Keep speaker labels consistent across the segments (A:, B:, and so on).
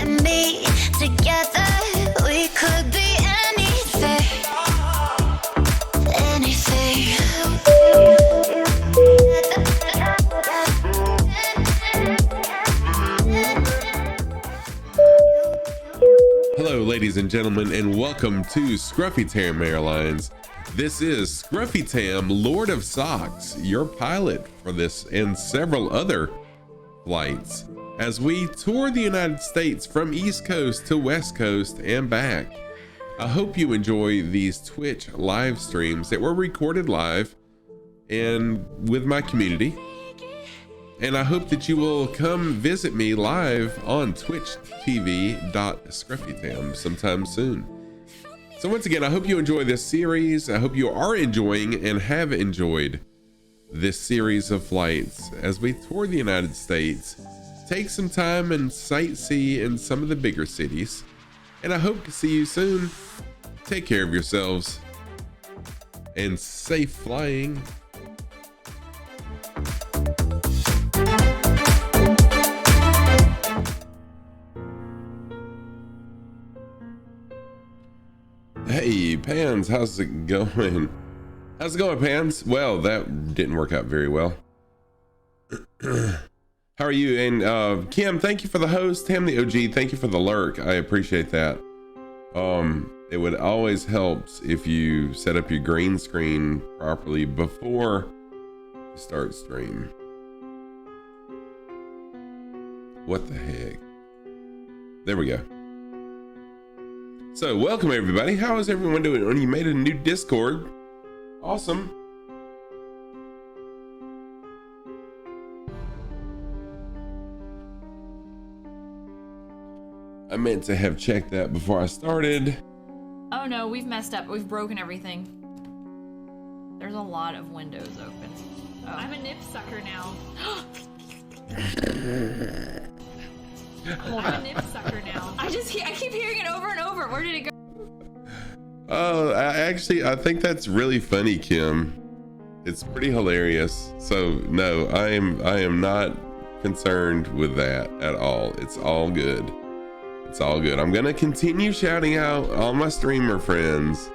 A: and me. Together we could be anything, anything.
B: Hello, ladies and gentlemen, and welcome to Scruffy Tam Airlines. This is Scruffy Tam, Lord of Socks, your pilot for this and several other flights as we tour the United States from East Coast to West Coast and back. I hope you enjoy these Twitch live streams that were recorded live and with my community. And I hope that you will come visit me live on twitch.tv.scruffytam sometime soon. So once again, I hope you enjoy this series. I hope you are enjoying and have enjoyed this series of flights as we tour the United States, take some time and sightsee in some of the bigger cities. And I hope to see you soon. Take care of yourselves and safe flying. Hey, Pans, how's it going? How's it going, Pans? Well, that didn't work out very well. How are you? And Kim, thank you for the host. Tam the OG, thank you for the lurk. I appreciate that. It would always help if you set up your green screen properly before you start stream. What the heck? There we go. So welcome everybody. How is everyone doing? When you made a new Discord, awesome. I meant to have checked that before I started.
C: Oh no, we've messed up. We've broken everything. There's a lot of windows open. Oh.
D: I'm a nip sucker now. I'm a nip sucker now.
C: I keep hearing it over and over. Where did it go?
B: Oh, I think that's really funny, Kim. It's pretty hilarious. So no, I am not concerned with that at all. It's all good. It's all good. I'm gonna continue shouting out all my streamer friends.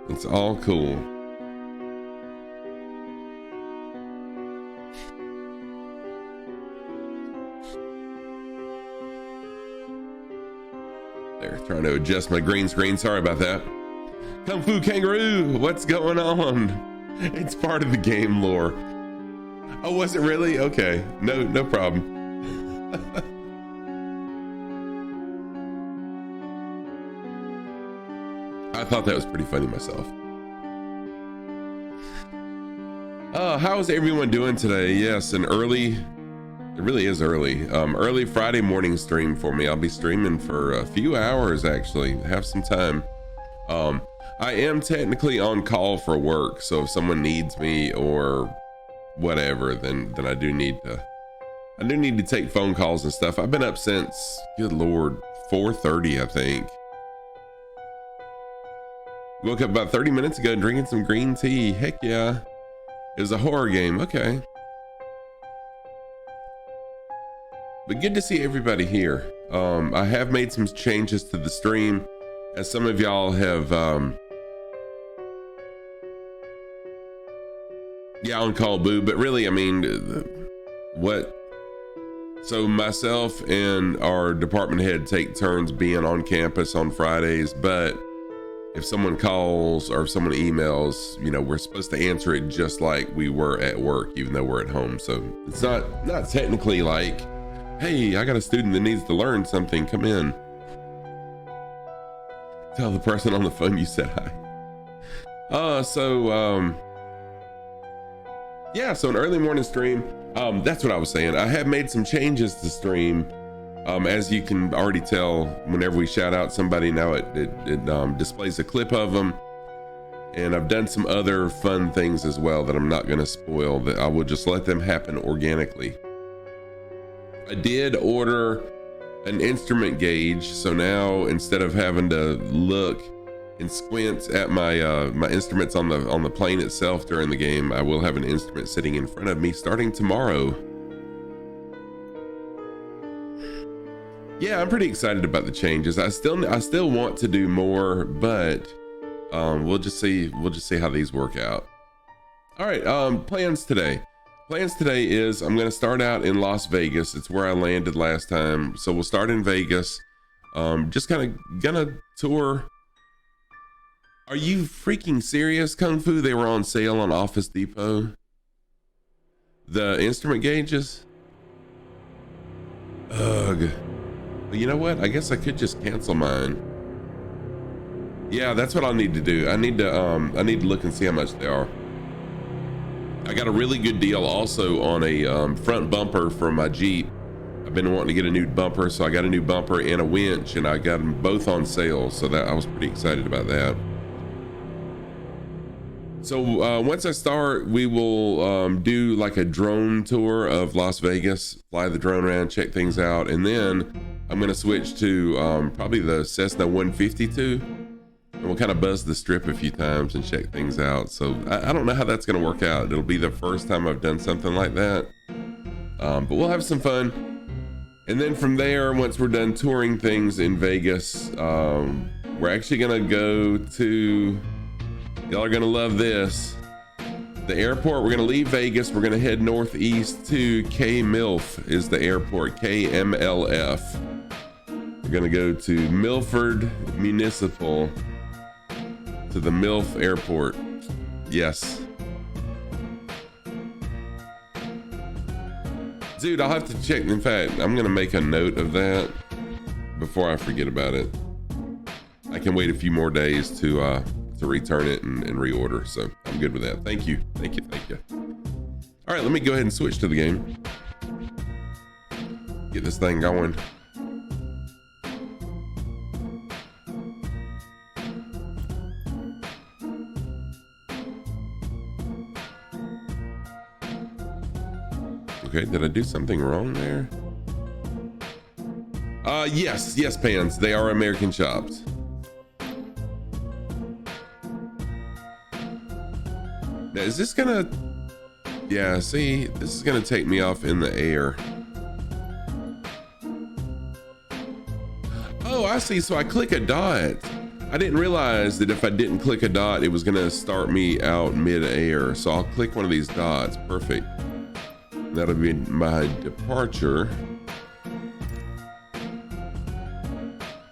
B: It's all cool. There, trying to adjust my green screen. Sorry about that. Kung Fu Kangaroo, what's going on? It's part of the game lore. Oh, was it really? Okay, no problem. I thought that was pretty funny myself. How is everyone doing today? Yes, it really is early. Early Friday morning stream for me. I'll be streaming for a few hours actually. Have some time. I am technically on call for work, so if someone needs me or whatever, then I do need to take phone calls and stuff. I've been up since, good Lord, 4:30 I think. Woke up about 30 minutes ago drinking some green tea. Heck yeah. It was a horror game. Okay. But good to see everybody here. I have made some changes to the stream, as some of y'all have on call boo, but really, I mean, so myself and our department head take turns being on campus on Fridays, but if someone calls or if someone emails, you know, we're supposed to answer it just like we were at work, even though we're at home. So it's not technically like, hey, I got a student that needs to learn something, come in. Tell the person on the phone you said hi. So an early morning stream. That's what I was saying. I have made some changes to stream. As you can already tell, whenever we shout out somebody now, it displays a clip of them. And I've done some other fun things as well that I'm not gonna spoil, that I will just let them happen organically. I did order an instrument gauge, so now instead of having to look and squint at my my instruments on the plane itself during the game, I will have an instrument sitting in front of me starting tomorrow. Yeah, I'm pretty excited about the changes. I still want to do more, but we'll just see how these work out. All right, plans today. Plans today is I'm gonna start out in Las Vegas. It's where I landed last time. So we'll start in Vegas. Just kind of gonna tour. Are you freaking serious, Kung Fu? They were on sale on Office Depot. The instrument gauges. Ugh. But you know what? I guess I could just cancel mine. Yeah, that's what I'll need to do. I need to look and see how much they are. I got a really good deal also on a front bumper for my Jeep. I've been wanting to get a new bumper, so I got a new bumper and a winch, and I got them both on sale, so that I was pretty excited about that. So once I start, we will do like a drone tour of Las Vegas, fly the drone around, check things out, and then I'm gonna switch to probably the Cessna 152. And we'll kind of buzz the strip a few times and check things out. So I don't know how that's going to work out. It'll be the first time I've done something like that. But we'll have some fun. And then from there, once we're done touring things in Vegas, we're actually going to go to, y'all are going to love this, the airport. We're going to leave Vegas. We're going to head northeast to KMLF is the airport, KMLF. We're going to go to Milford Municipal, to the MILF Airport. Yes. Dude, I'll have to check. In fact, I'm gonna make a note of that before I forget about it. I can wait a few more days to return it and reorder, so I'm good with that. Thank you. All right, let me go ahead and switch to the game. Get this thing going. Okay, did I do something wrong there? Yes, pans. They are American shops. Now, is this gonna... Yeah, see, this is gonna take me off in the air. Oh, I see. So I click a dot. I didn't realize that if I didn't click a dot, it was gonna start me out mid-air. So I'll click one of these dots. Perfect. That'll be my departure.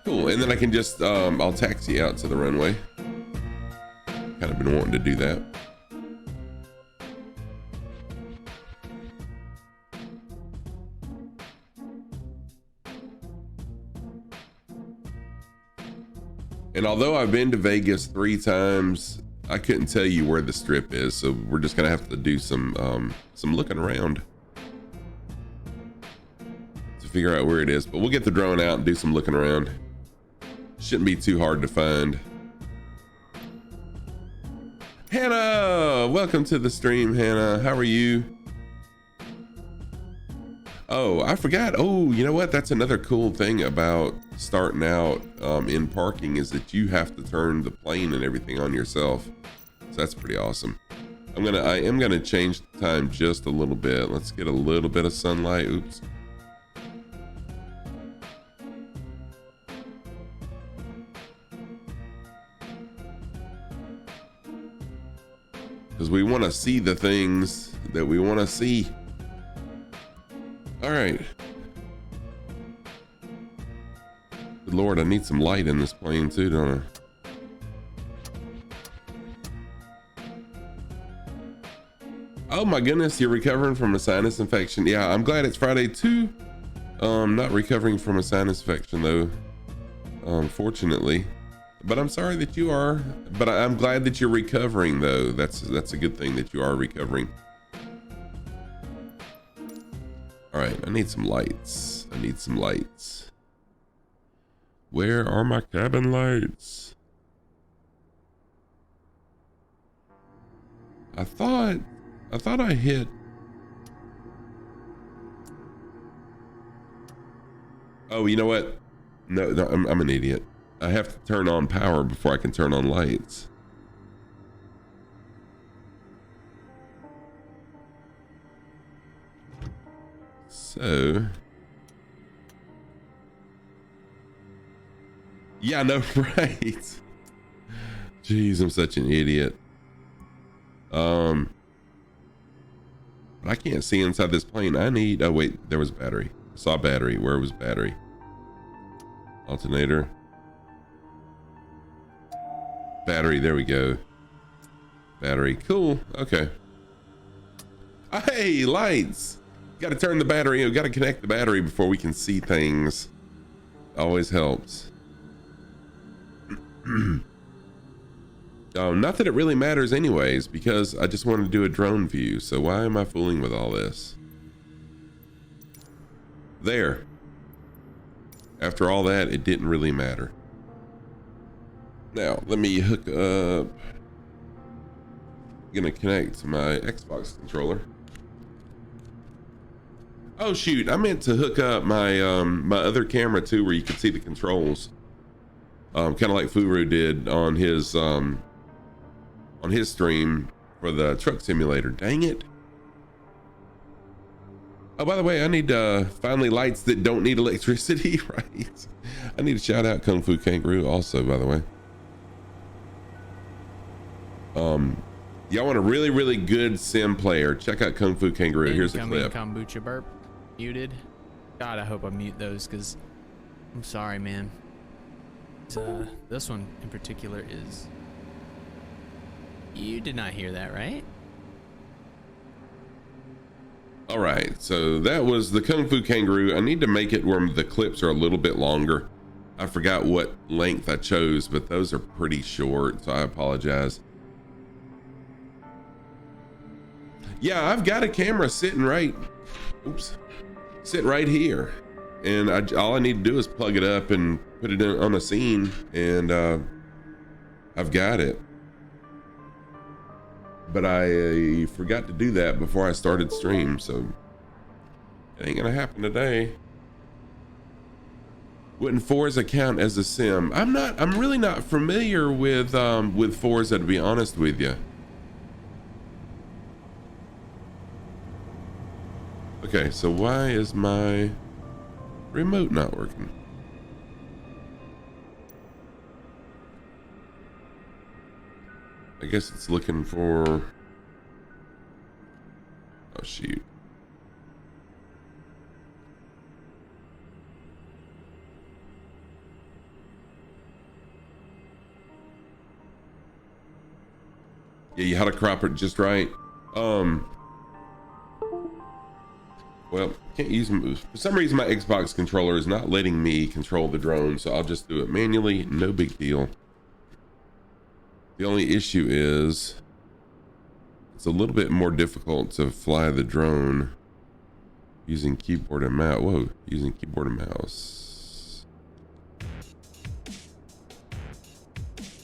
B: Cool, and then I can just, I'll taxi out to the runway. Kind of been wanting to do that. And although I've been to Vegas 3 times, I couldn't tell you where the strip is, so we're just gonna have to do some looking around to figure out where it is. But we'll get the drone out and do some looking around. Shouldn't be too hard to find. Hannah, welcome to the stream, Hannah. How are you? Oh, I forgot. Oh, you know what? That's another cool thing about starting out in parking is that you have to turn the plane and everything on yourself. So that's pretty awesome. I am gonna change the time just a little bit. Let's get a little bit of sunlight. Oops. Because we want to see the things that we want to see. All right. Good Lord, I need some light in this plane too, don't I? Oh my goodness, you're recovering from a sinus infection. Yeah, I'm glad it's Friday too. Not recovering from a sinus infection though, fortunately. But I'm sorry that you are, but I'm glad that you're recovering though. That's a good thing that you are recovering. All right, I need some lights. Where are my cabin lights? I thought I hit. Oh, you know what? No, I'm an idiot. I have to turn on power before I can turn on lights. So Yeah, I know, right? Jeez, I'm such an idiot. But I can't see inside this plane. I need, oh wait, there was battery. I saw battery. Where was battery? Alternator. Battery, there we go. Battery, cool, okay. Hey, lights. Got to turn the battery, we got to connect the battery before we can see things. Always helps. Not that it really matters anyways, because I just want to do a drone view, so why am I fooling with all this? There. After all that, it didn't really matter. Now, let me hook up. I'm gonna connect to my Xbox controller. Oh shoot, I meant to hook up my my other camera too, where you could see the controls. Kind of like Furu did on his stream for the truck simulator. Dang it. Oh, by the way, I need finally lights that don't need electricity, right? I need to shout out Kung Fu Kangaroo also, by the way. Y'all want a really, really good sim player, check out Kung Fu Kangaroo. Here's a clip.
E: Kombucha burp. Muted. God, I hope I mute those, because I'm sorry, man. This one in particular is... You did not hear that, right?
B: All right, so that was the Kung Fu Kangaroo. I need to make it where the clips are a little bit longer. I forgot what length I chose, but those are pretty short, so I apologize. Yeah, I've got a camera sitting right here, and all I need to do is plug it up and put it on a scene, and I've got it. But I forgot to do that before I started stream, so it ain't gonna happen today. Wouldn't Forza count as a sim? I'm really not familiar with Forza, to be honest with you. Okay, so why is my remote not working? I guess it's looking for... Oh, shoot. Yeah, you had to crop it just right. Well, can't use them. For some reason, my Xbox controller is not letting me control the drone, so I'll just do it manually. No big deal. The only issue is it's a little bit more difficult to fly the drone using keyboard and mouse. Whoa, using keyboard and mouse.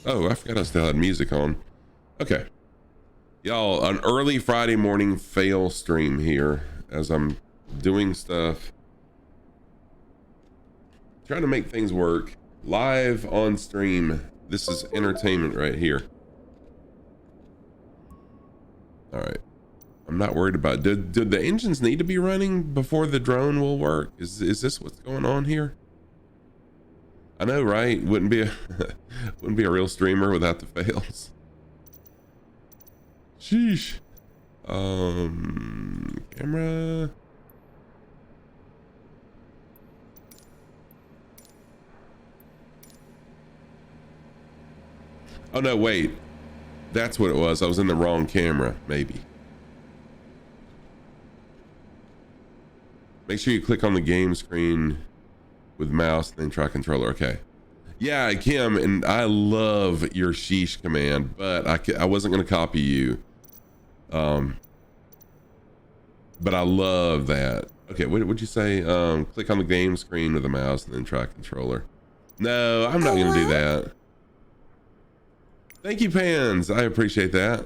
B: Oh, I forgot I still had music on. Okay. Y'all, an early Friday morning fail stream here as I'm doing stuff. Trying to make things work. Live on stream. This is entertainment right here. All right. I'm not worried about it. Did the engines need to be running before the drone will work? Is this what's going on here? I know, right? Wouldn't be a real streamer without the fails. Sheesh. Camera. Oh no, wait. That's what it was. I was in the wrong camera, maybe. Make sure you click on the game screen with mouse and then try controller. Okay. Yeah, Kim, and I love your sheesh command, but I wasn't going to copy you. But I love that. Okay, what would you say? Click on the game screen with the mouse and then try controller. No, I'm not going to do that. Thank you, Pans. I appreciate that.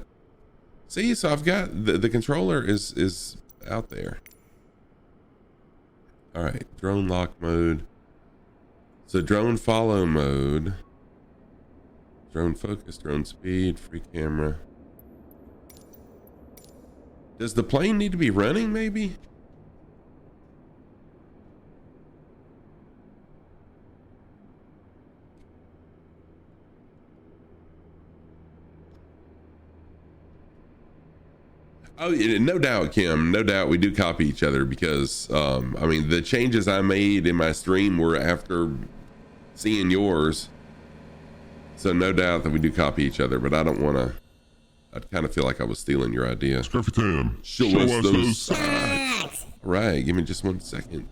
B: See, so I've got the controller is out there. All right, drone lock mode. So drone follow mode. Drone focus, drone speed, free camera. Does the plane need to be running maybe? Oh, no doubt, Kim. No doubt we do copy each other because, I mean, the changes I made in my stream were after seeing yours. So no doubt that we do copy each other, but I don't want to, I kind of feel like I was stealing your idea.
F: Scruffy Tam,
B: Show us those socks. Right, give me just 1 second.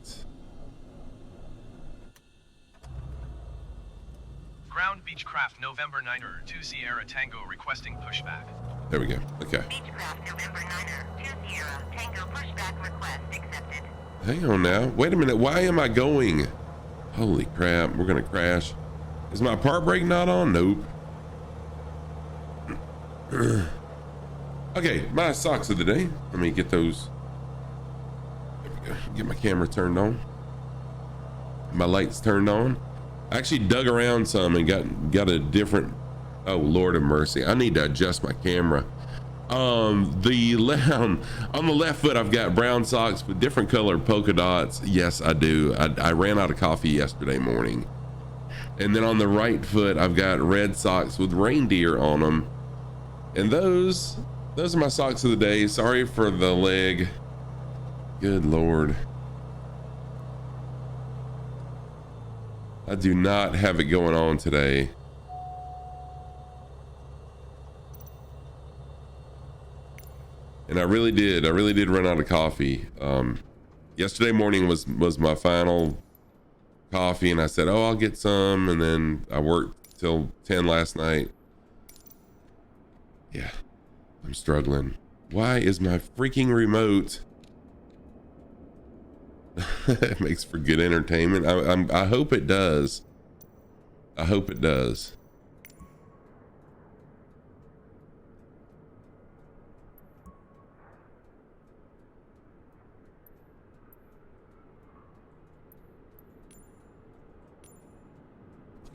G: Ground Beechcraft November 9er 2 Sierra Tango requesting pushback.
B: There we go. Okay.
A: Beechcraft November 9er 2 Sierra Tango pushback request accepted.
B: Hang on now. Wait a minute. Why am I going? Holy crap. We're going to crash. Is my part brake not on? Nope. Okay. My socks of the day. Let me get those. There we go. Get my camera turned on. My lights turned on. I actually dug around some and got a different. Oh, Lord of mercy. I need to adjust my camera. On the left foot, I've got brown socks with different colored polka dots. Yes, I do. I ran out of coffee yesterday morning. And then on the right foot, I've got red socks with reindeer on them. And those are my socks of the day. Sorry for the leg. Good Lord. I do not have it going on today. And I really did run out of coffee. Yesterday morning was my final coffee, and I said, oh, I'll get some, and then I worked till 10 last night. Yeah, I'm struggling. Why is my freaking remote? It makes for good entertainment. I hope it does. I hope it does.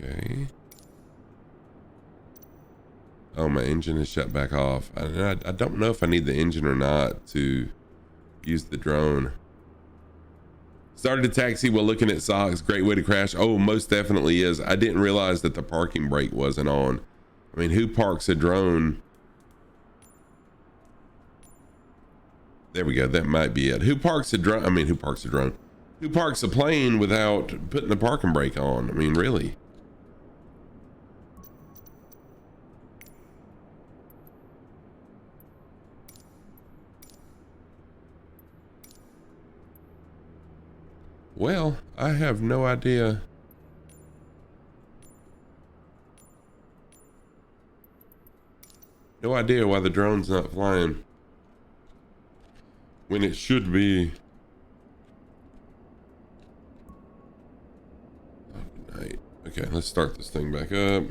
B: Okay. Oh, my engine is shut back off. I don't know if I need the engine or not to use the drone. Started a taxi while looking at socks. Great way to crash. Oh, most definitely is. I didn't realize that the parking brake wasn't on. I mean, who parks a drone? There we go. That might be it. Who parks a drone? I mean, who parks a drone? Who parks a plane without putting the parking brake on? I mean, really? Well, I have no idea. No idea why the drone's not flying when it should be. Oh, good night. Okay, let's start this thing back up.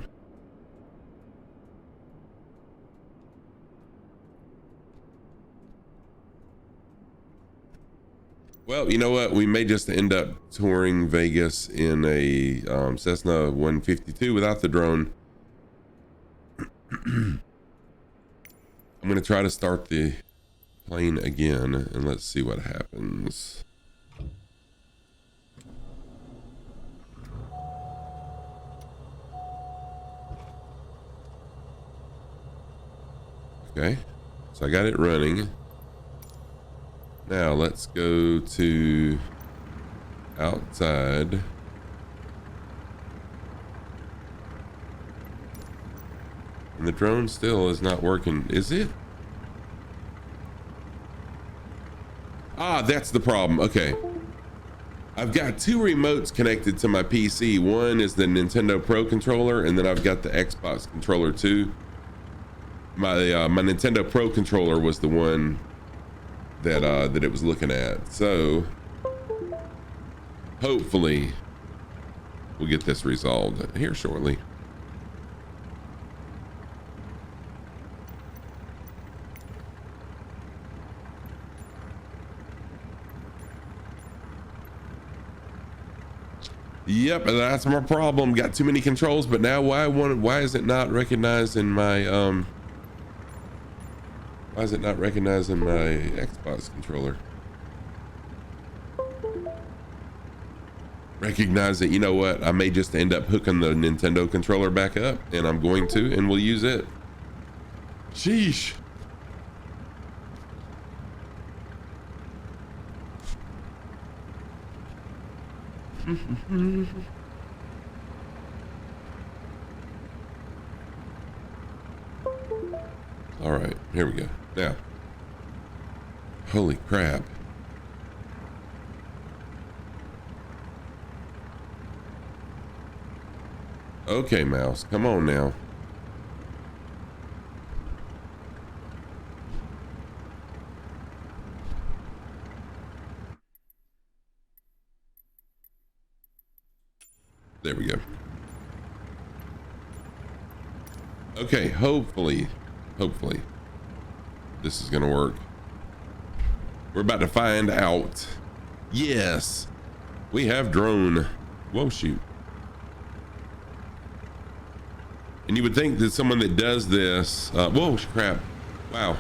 B: Well, you know what? We may just end up touring Vegas in a Cessna 152 without the drone. I'm going to try to start the plane again, and let's see what happens. Okay, so I got it running. Now let's go to outside. And the drone still is not working, is it? Ah, that's the problem. Okay. I've got two remotes connected to my PC. One is the Nintendo Pro controller, and then I've got the Xbox controller too. My Nintendo Pro controller was the one that it was looking at. So hopefully we'll get this resolved here shortly. Yep, that's my problem. Got too many controls, but now why is it not recognizing my why is it not recognizing my Xbox controller? Recognize it. You know what? I may just end up hooking the Nintendo controller back up, and I'm going to, and we'll use it. Sheesh. All right, here we go. Now, holy crap. Okay, mouse, come on now. There we go. Okay, hopefully this is gonna work. We're about to find out. Yes, we have drone. Whoa, shoot. And you would think that someone that does this, whoa, crap. Wow.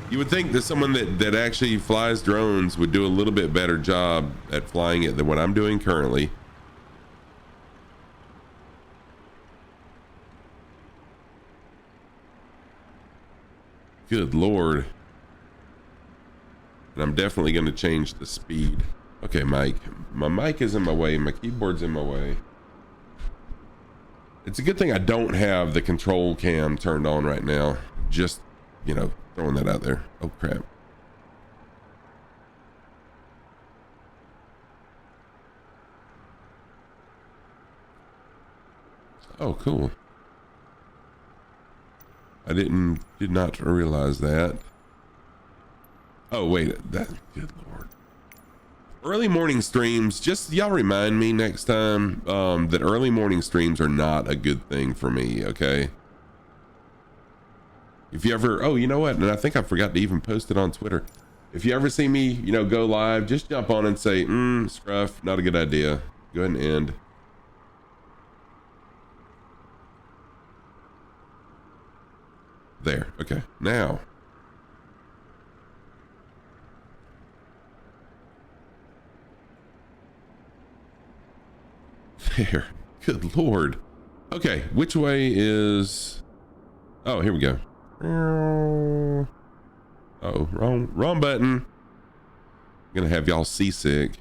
B: You would think that someone that actually flies drones would do a little bit better job at flying it than what I'm doing currently. Good Lord. And I'm definitely going to change the speed. Okay, Mike. My mic is in my way. My keyboard's in my way. It's a good thing I don't have the control cam turned on right now. Just, you know, throwing that out there. Oh, crap. Oh, cool. I did not realize that. Oh, wait, that, good Lord. Early morning streams, just y'all remind me next time that early morning streams are not a good thing for me, okay? If you ever, oh, you know what? And I think I forgot to even post it on Twitter. If you ever see me, you know, go live, just jump on and say, scruff, not a good idea. Go ahead and end. There, okay, now. There, good Lord. Okay, which way is, oh, here we go. Oh, wrong button. I'm gonna have y'all seasick.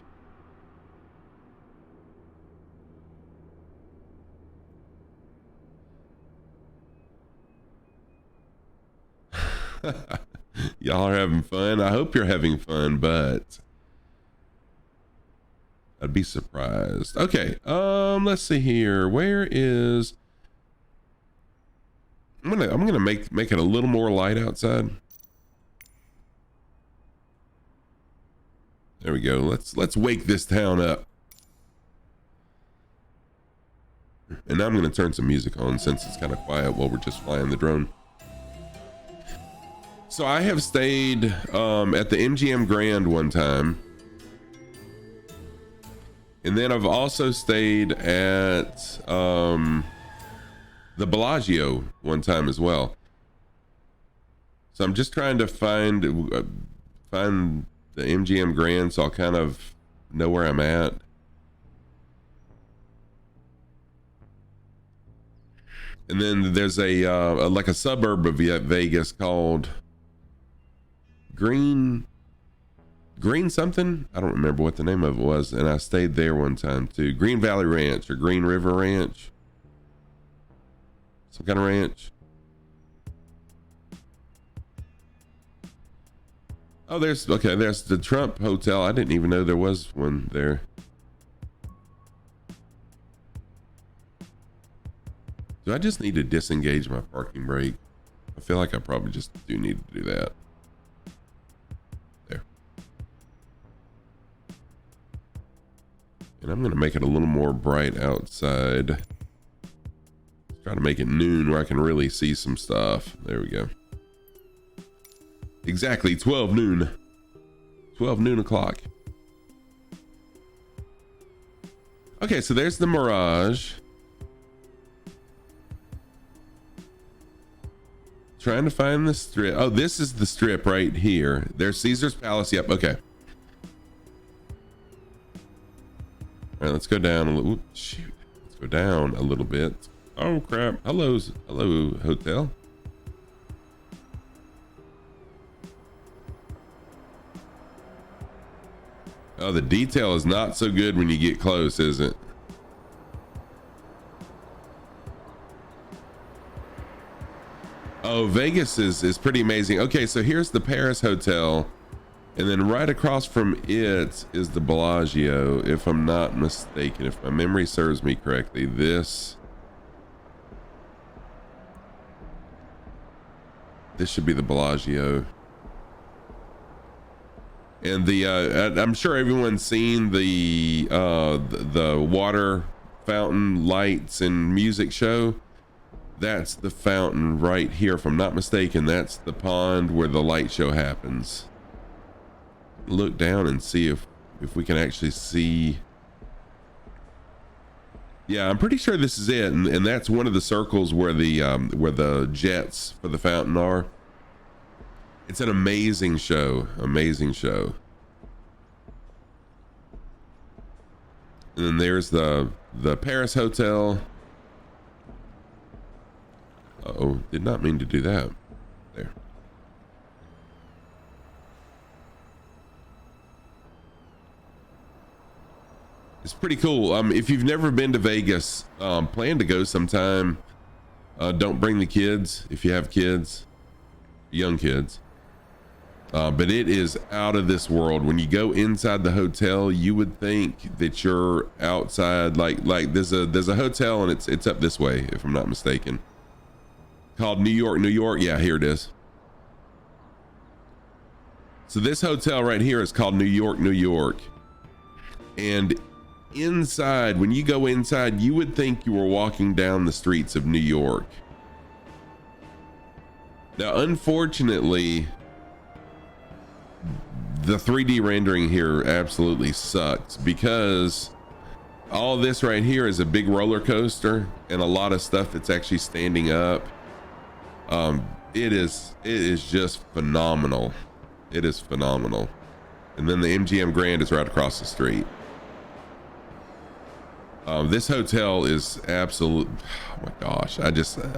B: Y'all are having fun. I hope you're having fun, but I'd be surprised. Okay, let's see here. Where is, I'm gonna make it a little more light outside. There we go. Let's wake this town up. And now I'm gonna turn some music on since it's kind of quiet while we're just flying the drone. So I have stayed at the Mgm Grand one time. And then I've also stayed at the Bellagio one time as well. So I'm just trying to find the MGM Grand so I'll kind of know where I'm at. And then there's a like a suburb of Vegas called Green something. I don't remember what the name of it was, and I stayed there one time too. Green Valley Ranch or Green River Ranch, some kind of ranch. Oh, there's the Trump Hotel. I didn't even know there was one there. Do I just need to disengage my parking brake? I feel like I probably just do need to do that. There. And I'm gonna make it a little more bright outside. Try to make it noon where I can really see some stuff. There we go. Exactly 12 noon. 12 noon o'clock. Okay, so there's the Mirage. Trying to find the strip. Oh, this is the strip right here. There's Caesar's Palace. Yep. Okay. All right, let's go down a little. Shoot. Let's go down a little bit. Oh crap. Hello, hotel. Oh, the detail is not so good when you get close, is it? Oh, Vegas is pretty amazing. Okay, so here's the Paris Hotel, and then right across from it is the Bellagio, if I'm not mistaken, if my memory serves me correctly. This should be the Bellagio. And the I'm sure everyone's seen the water fountain lights and music show. That's the fountain right here, if I'm not mistaken. That's the pond where the light show happens. Look down and see if we can actually see. Yeah, I'm pretty sure this is it, and that's one of the circles where the jets for the fountain are. It's an amazing show, amazing show. And then there's the Paris Hotel. Uh-oh, did not mean to do that. There. It's pretty cool. If you've never been to Vegas, plan to go sometime. Don't bring the kids if you have kids, young kids. But it is out of this world. When you go inside the hotel, you would think that you're outside. Like there's a hotel, and it's up this way, if I'm not mistaken, called New York, New York. Yeah, here it is. So this hotel right here is called New York, New York. And inside, when you go inside, you would think you were walking down the streets of New York. Now, unfortunately, the 3D rendering here absolutely sucks, because all this right here is a big roller coaster and a lot of stuff that's actually standing up. It is just phenomenal. It is phenomenal. And then the MGM Grand is right across the street. This hotel is absolute. Oh my gosh, I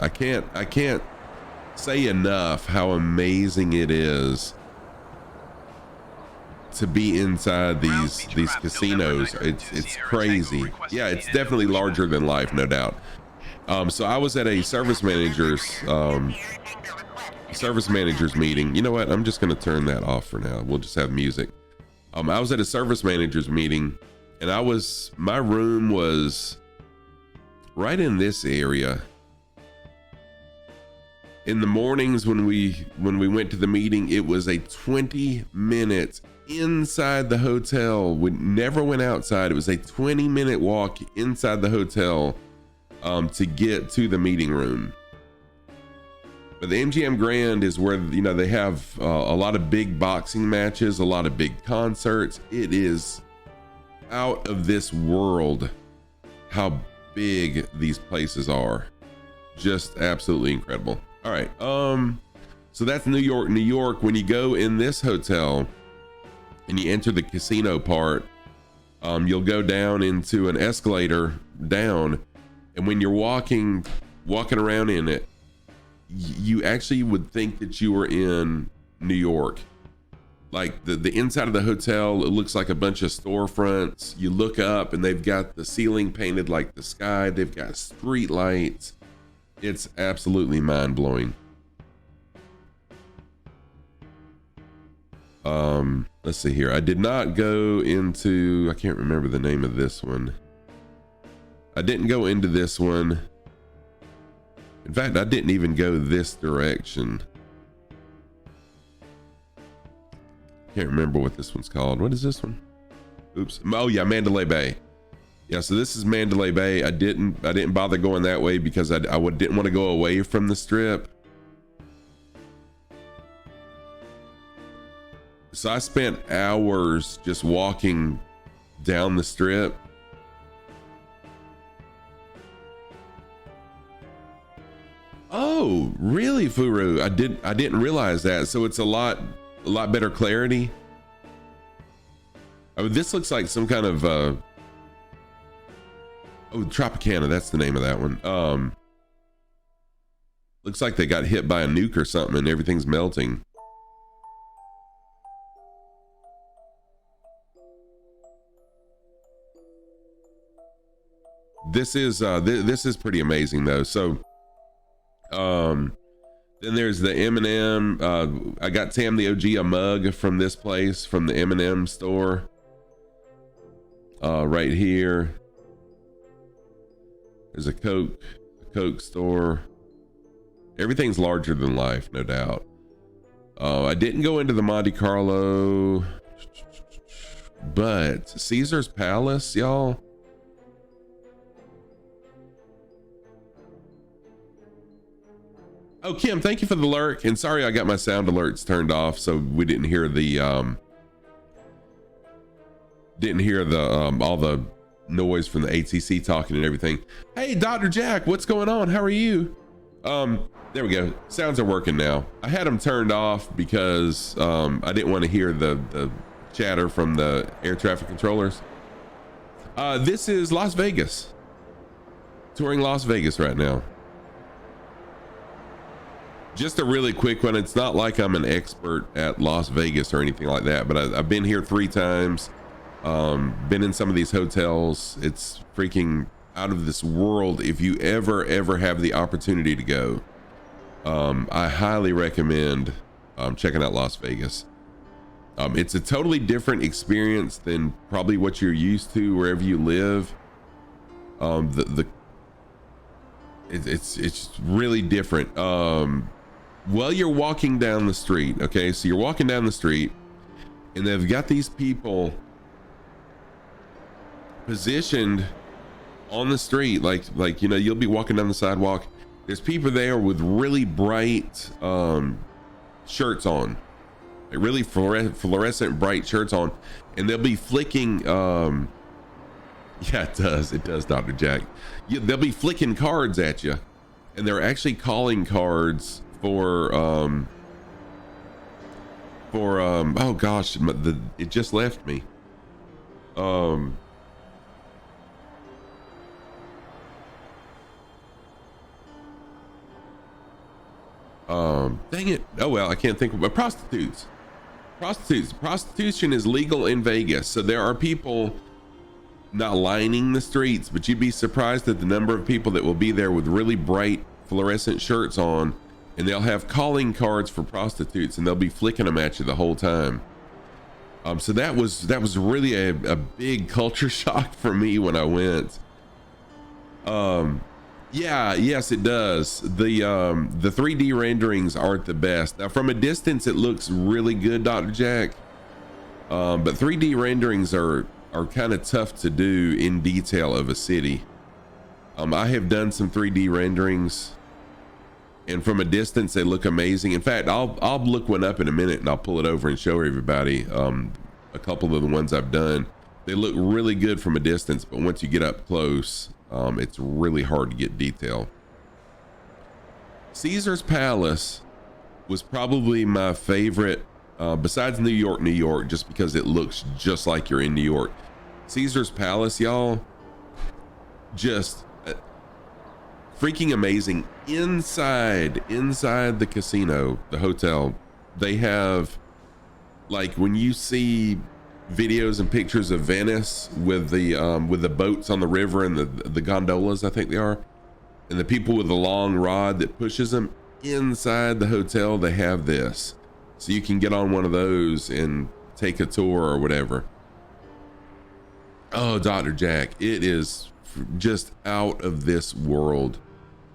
B: can't say enough how amazing it is to be inside these casinos. It's crazy. Yeah, it's definitely larger than life, no doubt. So I was at a service managers meeting. You know what? I'm just gonna turn that off for now. We'll just have music. I was at a service managers meeting, and my room was right in this area. In the mornings when we went to the meeting, it was a 20 minutes inside the hotel. We never went outside. It was a 20-minute walk inside the hotel to get to the meeting room. But the MGM Grand is where, they have a lot of big boxing matches, a lot of big concerts. It is out of this world how big these places are. Just absolutely incredible. All right. So that's New York, New York. When you go in this hotel and you enter the casino part, you'll go down into an escalator down. And when you're walking around in it, you actually would think that you were in New York. Like the inside of the hotel, it looks like a bunch of storefronts. You look up and they've got the ceiling painted like the sky. They've got street lights. It's absolutely mind-blowing. Let's see here. I did not go into, I can't remember the name of this one. I didn't go into this one. In fact, I didn't even go this direction. Can't remember what this one's called. What is this one? Oops. Oh yeah, Mandalay Bay. Yeah, so this is Mandalay Bay. I didn't bother going that way because I didn't want to go away from the strip. So I spent hours just walking down the strip. Oh, really, Furu? I didn't realize that. So it's a lot better clarity. I mean, this looks like some kind of oh, Tropicana, that's the name of that one. Looks like they got hit by a nuke or something and everything's melting. this is pretty amazing though. So then there's the M&M. I got Tam the OG a mug from this place, from the M&M store. Right here. There's a Coke store. Everything's larger than life, no doubt. I didn't go into the Monte Carlo, but Caesar's Palace, y'all. Oh, Kim, thank you for the lurk. And sorry, I got my sound alerts turned off, so we didn't hear the all the noise from the ATC talking and everything. Hey, Dr. Jack, what's going on? How are you? There we go. Sounds are working now. I had them turned off because I didn't want to hear the chatter from the air traffic controllers. This is Las Vegas. Touring Las Vegas right now. Just a really quick one. It's not like I'm an expert at Las Vegas or anything like that, but I've been here 3 times. Been in some of these hotels. It's freaking out of this world. If you ever have the opportunity to go, I highly recommend checking out Las Vegas. It's a totally different experience than probably what you're used to wherever you live. It's really different. Well, you're walking down the street. Okay, so you're walking down the street, and they've got these people positioned on the street, like you know, you'll be walking down the sidewalk. There's people there with really bright shirts on, like really fluorescent bright shirts on, and they'll be flicking. Yeah, it does, Dr. Jack. They'll be flicking cards at you, and they're actually calling cards for oh gosh, it just left me. Dang it. Oh well, I can't think of it. Prostitutes. Prostitution is legal in Vegas, so there are people not lining the streets, but you'd be surprised at the number of people that will be there with really bright fluorescent shirts on, and they'll have calling cards for prostitutes, and they'll be flicking them at you the whole time. So that was really a big culture shock for me when I went. Yeah, yes, it does. The 3D renderings aren't the best. Now, from a distance, it looks really good, Dr. Jack. But 3D renderings are kind of tough to do in detail of a city. I have done some 3D renderings, and from a distance, they look amazing. In fact, I'll look one up in a minute, and I'll pull it over and show everybody a couple of the ones I've done. They look really good from a distance, but once you get up close, it's really hard to get detail. Caesar's Palace was probably my favorite, besides New York, just because it looks just like you're in New York. Caesar's Palace, y'all, just freaking amazing. Inside the casino, the hotel, they have, like, when you see videos and pictures of Venice with the boats on the river and the gondolas, I think they are, and the people with the long rod that pushes them, inside the hotel they have this, so you can get on one of those and take a tour or whatever. Oh, Dr. Jack, it is just out of this world,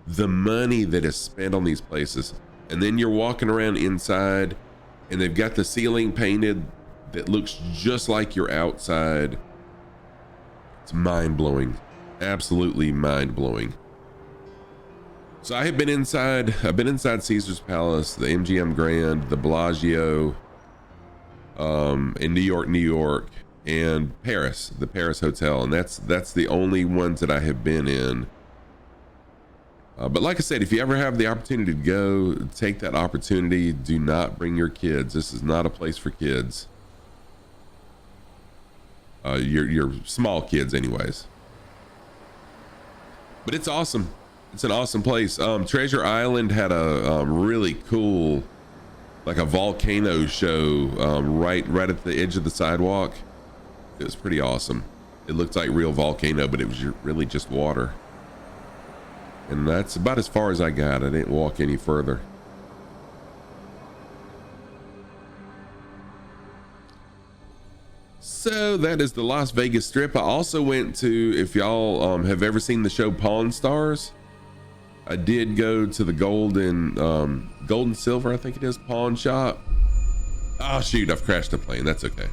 B: the money that is spent on these places. And then you're walking around inside, and they've got the ceiling painted that looks just like you're outside. It's mind-blowing, absolutely mind-blowing. So I've been inside Caesar's Palace, the MGM Grand, the Bellagio, in New York, and Paris, the Paris Hotel, and that's the only ones that I have been in. But like I said, if you ever have the opportunity to go, take that opportunity. Do not bring your kids. This is not a place for kids. Your small kids anyways. But it's awesome. It's an awesome place. Treasure Island had a really cool, like a volcano show right at the edge of the sidewalk. It was pretty awesome. it looked like real volcano, but it was really just water. And that's about as far as I got. I didn't walk any further. So that is the Las Vegas Strip. I also went to, if y'all have ever seen the show Pawn Stars, I did go to the gold and silver, I think it is, pawn shop. Oh shoot, I've crashed a plane. That's okay.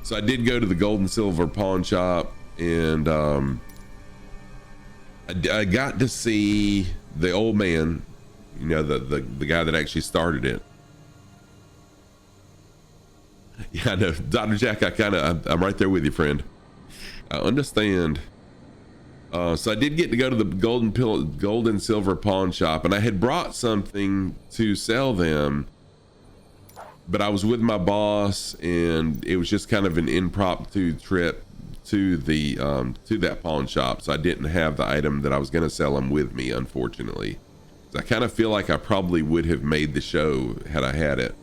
B: So I did go to the gold and silver pawn shop, and I got to see the old man, you know, the guy that actually started it. Yeah, I know, Dr. Jack, I'm right there with you, friend. I understand. So I did get to go to the gold and silver pawn shop, and I had brought something to sell them, but I was with my boss, and it was just kind of an impromptu trip to the to that pawn shop. So I didn't have the item that I was going to sell them with me, unfortunately. So I kind of feel like I probably would have made the show had I had it.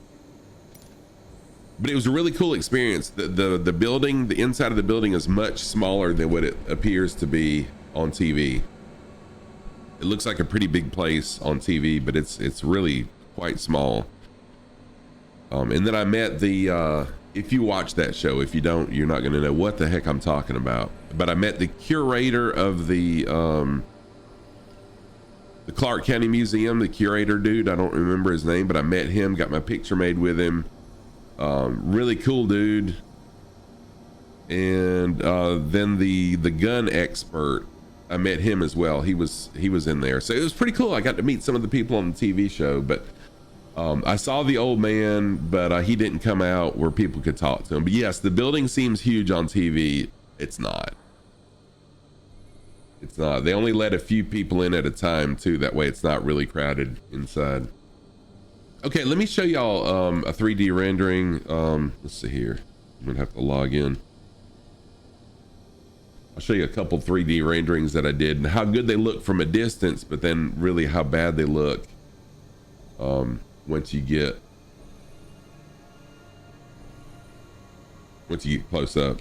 B: But it was a really cool experience. The building, the inside of the building is much smaller than what it appears to be on TV. It looks like a pretty big place on TV, but it's really quite small. And then I met the, if you watch that show, if you don't, you're not gonna know what the heck I'm talking about. But I met the curator of the Clark County Museum, the curator dude. I don't remember his name, but I met him, got my picture made with him. Really cool dude. And then the gun expert, I met him as well. He was in there, so it was pretty cool. I got to meet some of the people on the TV show, but I saw the old man, but he didn't come out where people could talk to him. But yes, the building seems huge on TV. It's not. They only let a few people in at a time too, that way it's not really crowded inside. Okay, let me show y'all a 3D rendering. Let's see here. I'm gonna have to log in. I'll show you a couple 3D renderings that I did and how good they look from a distance, but then really how bad they look once you get close up.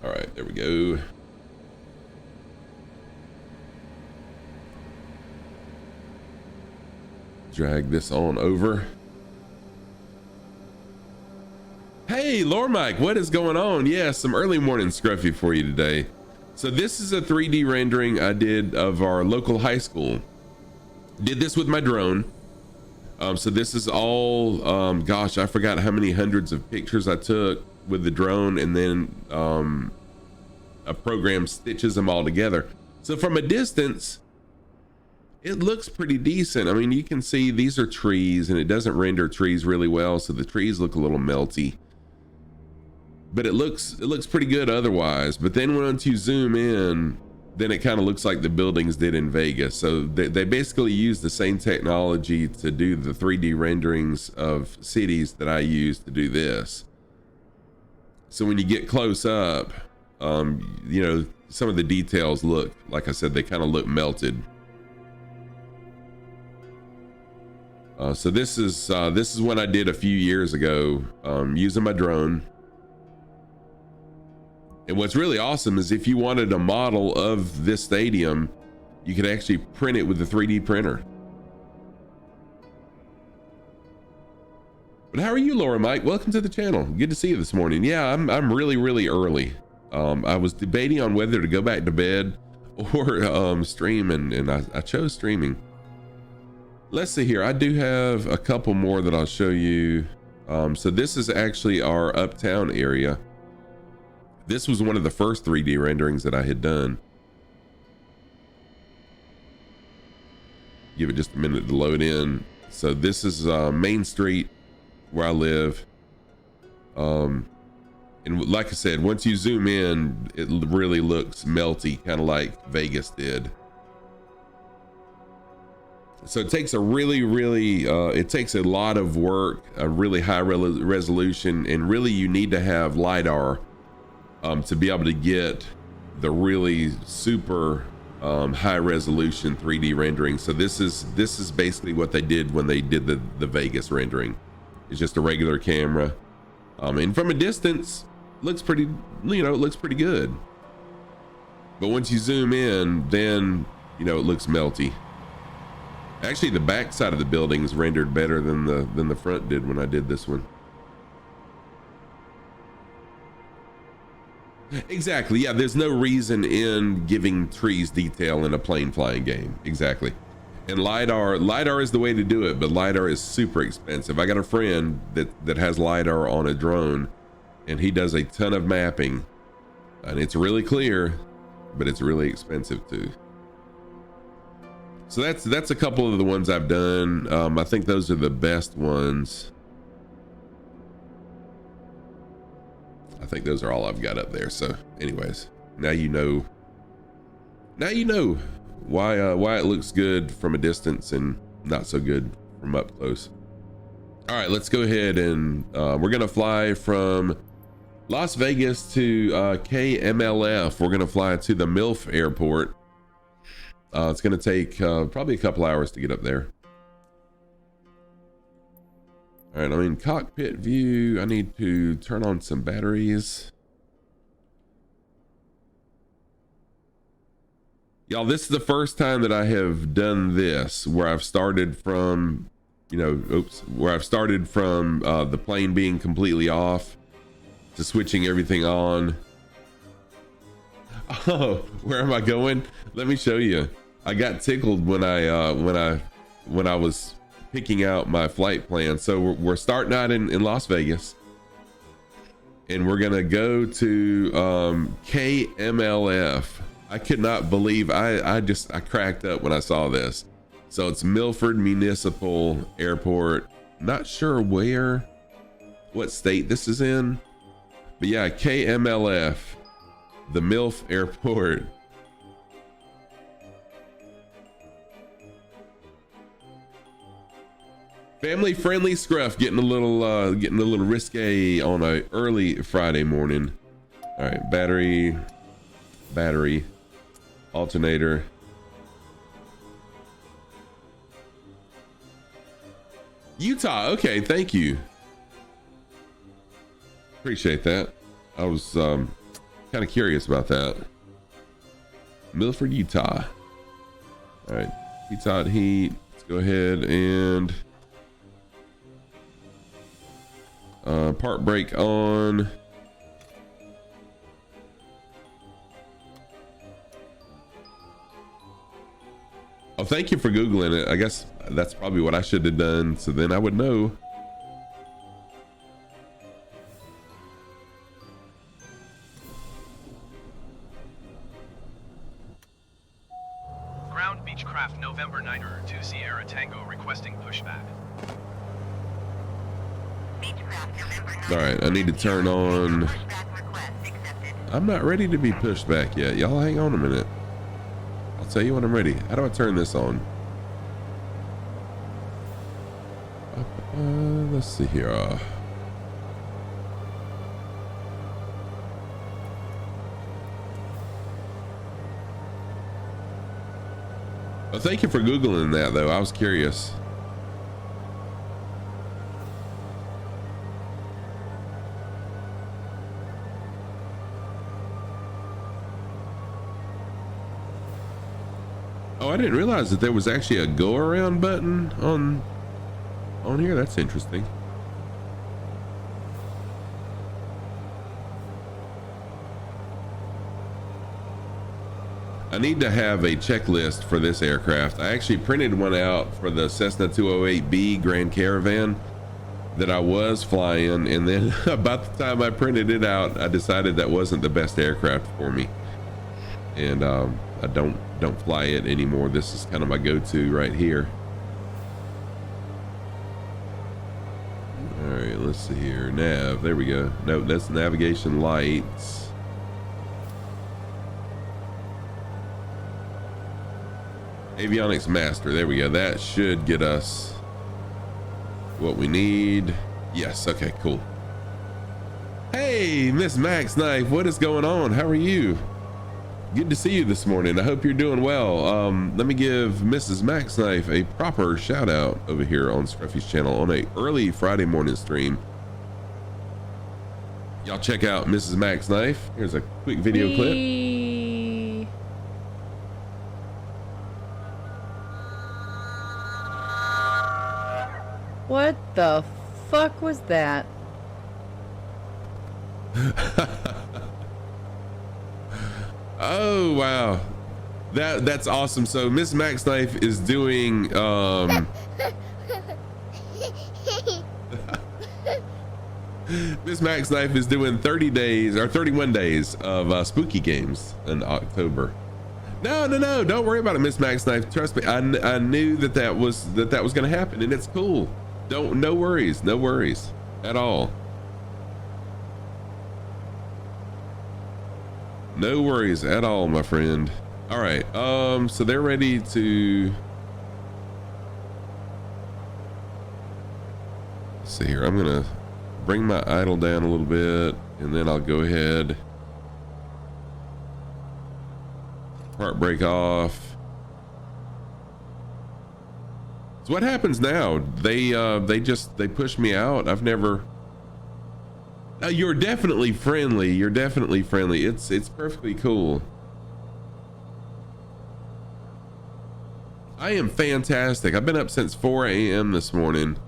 B: All right, there we go. Drag this on over. Hey, Lore Mike, what is going on? Yeah, some early morning scruffy for you today. So this is a 3D rendering I did of our local high school. Did this with my drone. So this is all, gosh, I forgot how many hundreds of pictures I took with the drone, and then a program stitches them all together. So from a distance, it looks pretty decent. I mean, you can see these are trees, and it doesn't render trees really well, so the trees look a little melty. But it looks pretty good otherwise. But then once you zoom in, then it kind of looks like the buildings did in Vegas. So they basically use the same technology to do the 3D renderings of cities that I use to do this. So when you get close up, you know, some of the details look, like I said, they kind of look melted. So this is what I did a few years ago, using my drone. And what's really awesome is if you wanted a model of this stadium, you could actually print it with the 3D printer. But how are you, Laura Mike? Welcome to the channel. Good to see you this morning. Yeah, I'm really early. I was debating on whether to go back to bed or stream, and I chose streaming. Let's see here. I do have a couple more that I'll show you. So this is actually our uptown area. This was one of the first 3D renderings that I had done. Give it just a minute to load in. So this is Main Street where I live. And like I said, once you zoom in, it really looks melty, kind of like Vegas did. So it takes a it takes a lot of work, a really high resolution, and really you need to have LiDAR to be able to get the really super high resolution 3D rendering. So this is basically what they did when they did the Vegas rendering. It's just a regular camera, and from a distance looks pretty, it looks pretty good. But once you zoom in, then it looks melty. Actually, the back side of the building is rendered better than the front did when I did this one. Exactly. Yeah, there's no reason in giving trees detail in a plane flying game. Exactly. And lidar is the way to do it, but lidar is super expensive. I got a friend that has lidar on a drone, and he does a ton of mapping, and it's really clear, but it's really expensive too. So that's a couple of the ones I've done. I think those are the best ones. I think those are all I've got up there. So anyways, now you know why it looks good from a distance and not so good from up close. All right, let's go ahead and we're gonna fly from Las Vegas to KMLF. We're gonna fly to the MILF Airport. It's gonna take probably a couple hours to get up there. All right, I'm in cockpit view. I need to turn on some batteries. Y'all, this is the first time that I have done this, where I've started from, where I've started from the plane being completely off to switching everything on. Oh, where am I going? Let me show you. I got tickled when I was picking out my flight plan. So we're starting out in Las Vegas, and we're gonna go to KMLF. I could not believe I cracked up when I saw this. So it's Milford Municipal Airport. Not sure what state this is in, but yeah, KMLF, the MILF Airport. Family friendly scruff, getting a little risque on a early Friday morning. All right, battery, alternator. Utah, okay, thank you. Appreciate that. I was kind of curious about that. Milford, Utah. All right, Utah heat. Let's go ahead and park brake on. Oh, thank you for Googling it. I guess that's probably what I should have done, so then I would know.
G: Ground Beechcraft November 9er 2 Sierra Tango requesting pushback.
B: All right, I need to turn on. I'm not ready to be pushed back yet. Y'all hang on a minute. I'll tell you when I'm ready. How do I turn this on? Let's see here. Well, thank you for Googling that, though. I was curious. Oh, I didn't realize that there was actually a go around button on here. That's interesting. I need to have a checklist for this aircraft. I actually printed one out for the Cessna 208B Grand Caravan that I was flying, and then about the time I printed it out, I decided that wasn't the best aircraft for me, and I don't fly it anymore. This is kind of my go-to right here. All right, let's see here. Nav, there we go. No, that's navigation lights. Avionics master, there we go. That should get us what we need. Yes, okay, cool. Hey, Miss Max Knife, what is going on? How are you? Good to see you this morning. I hope you're doing well. Let me give Mrs. Max Knife a proper shout out over here on Scruffy's channel on a early Friday morning stream. Y'all check out Mrs. Max Knife. Here's a quick video clip.
F: What the fuck was that?
B: Oh wow, that's awesome. So Miss Max Knife is doing Miss Max Knife is doing 30 days or 31 days of spooky games in October. No, don't worry about it, Miss Max Knife. Trust me, I knew that was gonna happen, and it's cool. No worries at all. No worries at all, my friend. All right, so they're ready to, let's see here. I'm gonna bring my idle down a little bit, and then I'll go ahead, part brake off. So what happens now? They push me out. I've never. You're definitely friendly. You're definitely friendly. It's perfectly cool. I am fantastic. I've been up since 4 a.m. this morning.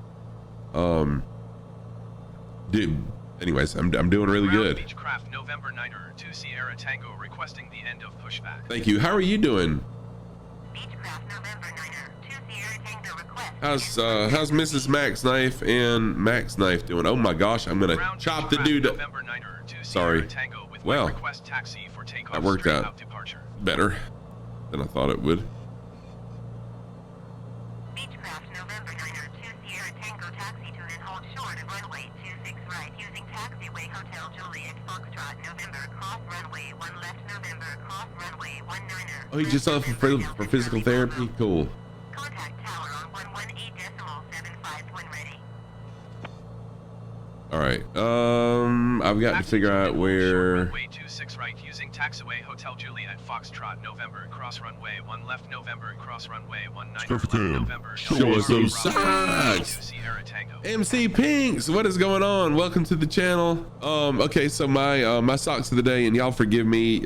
B: Dude, anyways, I'm doing really good.
G: Beechcraft November 9er 2 Sierra Tango requesting the end of pushback.
B: Thank you. How are you doing?
H: Beechcraft November 9er 2 Sierra Tango request.
B: How's Mrs. Max Knife and Max Knife doing? Oh my gosh, I'm gonna chop the dude. Sorry. Well, that worked out better than I thought it would.
H: Beechcraft November 9er 2 Sierra Tango taxi to then hold short of runway 26 right using taxiway Hotel Juliet Foxtrot November cross runway 1 left November cross runway 19er.
B: Oh, you just saw for physical therapy? Cool.
H: Contact tower on 118.75 when ready.
B: All right. I've got to figure out where.
G: Runway 26 right using taxiway Hotel Juliet Foxtrot November cross runway 1 left November cross runway 19 November.
B: Show us those socks. MC Pinks, what is going on? Welcome to the channel. Okay, so my socks of the day, and y'all forgive me.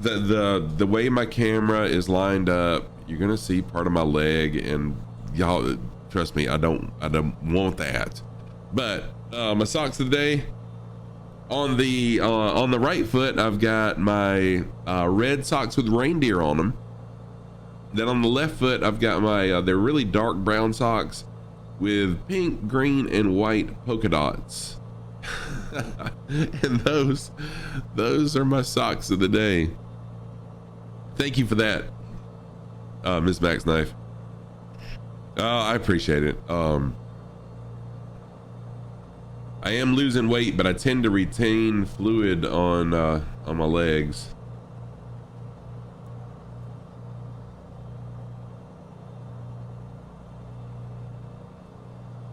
B: The way my camera is lined up, you're gonna see part of my leg, and y'all trust me, I don't want that. But my socks of the day, on the right foot, I've got my red socks with reindeer on them. Then on the left foot, I've got my they're really dark brown socks with pink, green, and white polka dots. And those are my socks of the day. Thank you for that, Miss Max Knife. I appreciate it. I am losing weight, but I tend to retain fluid on my legs.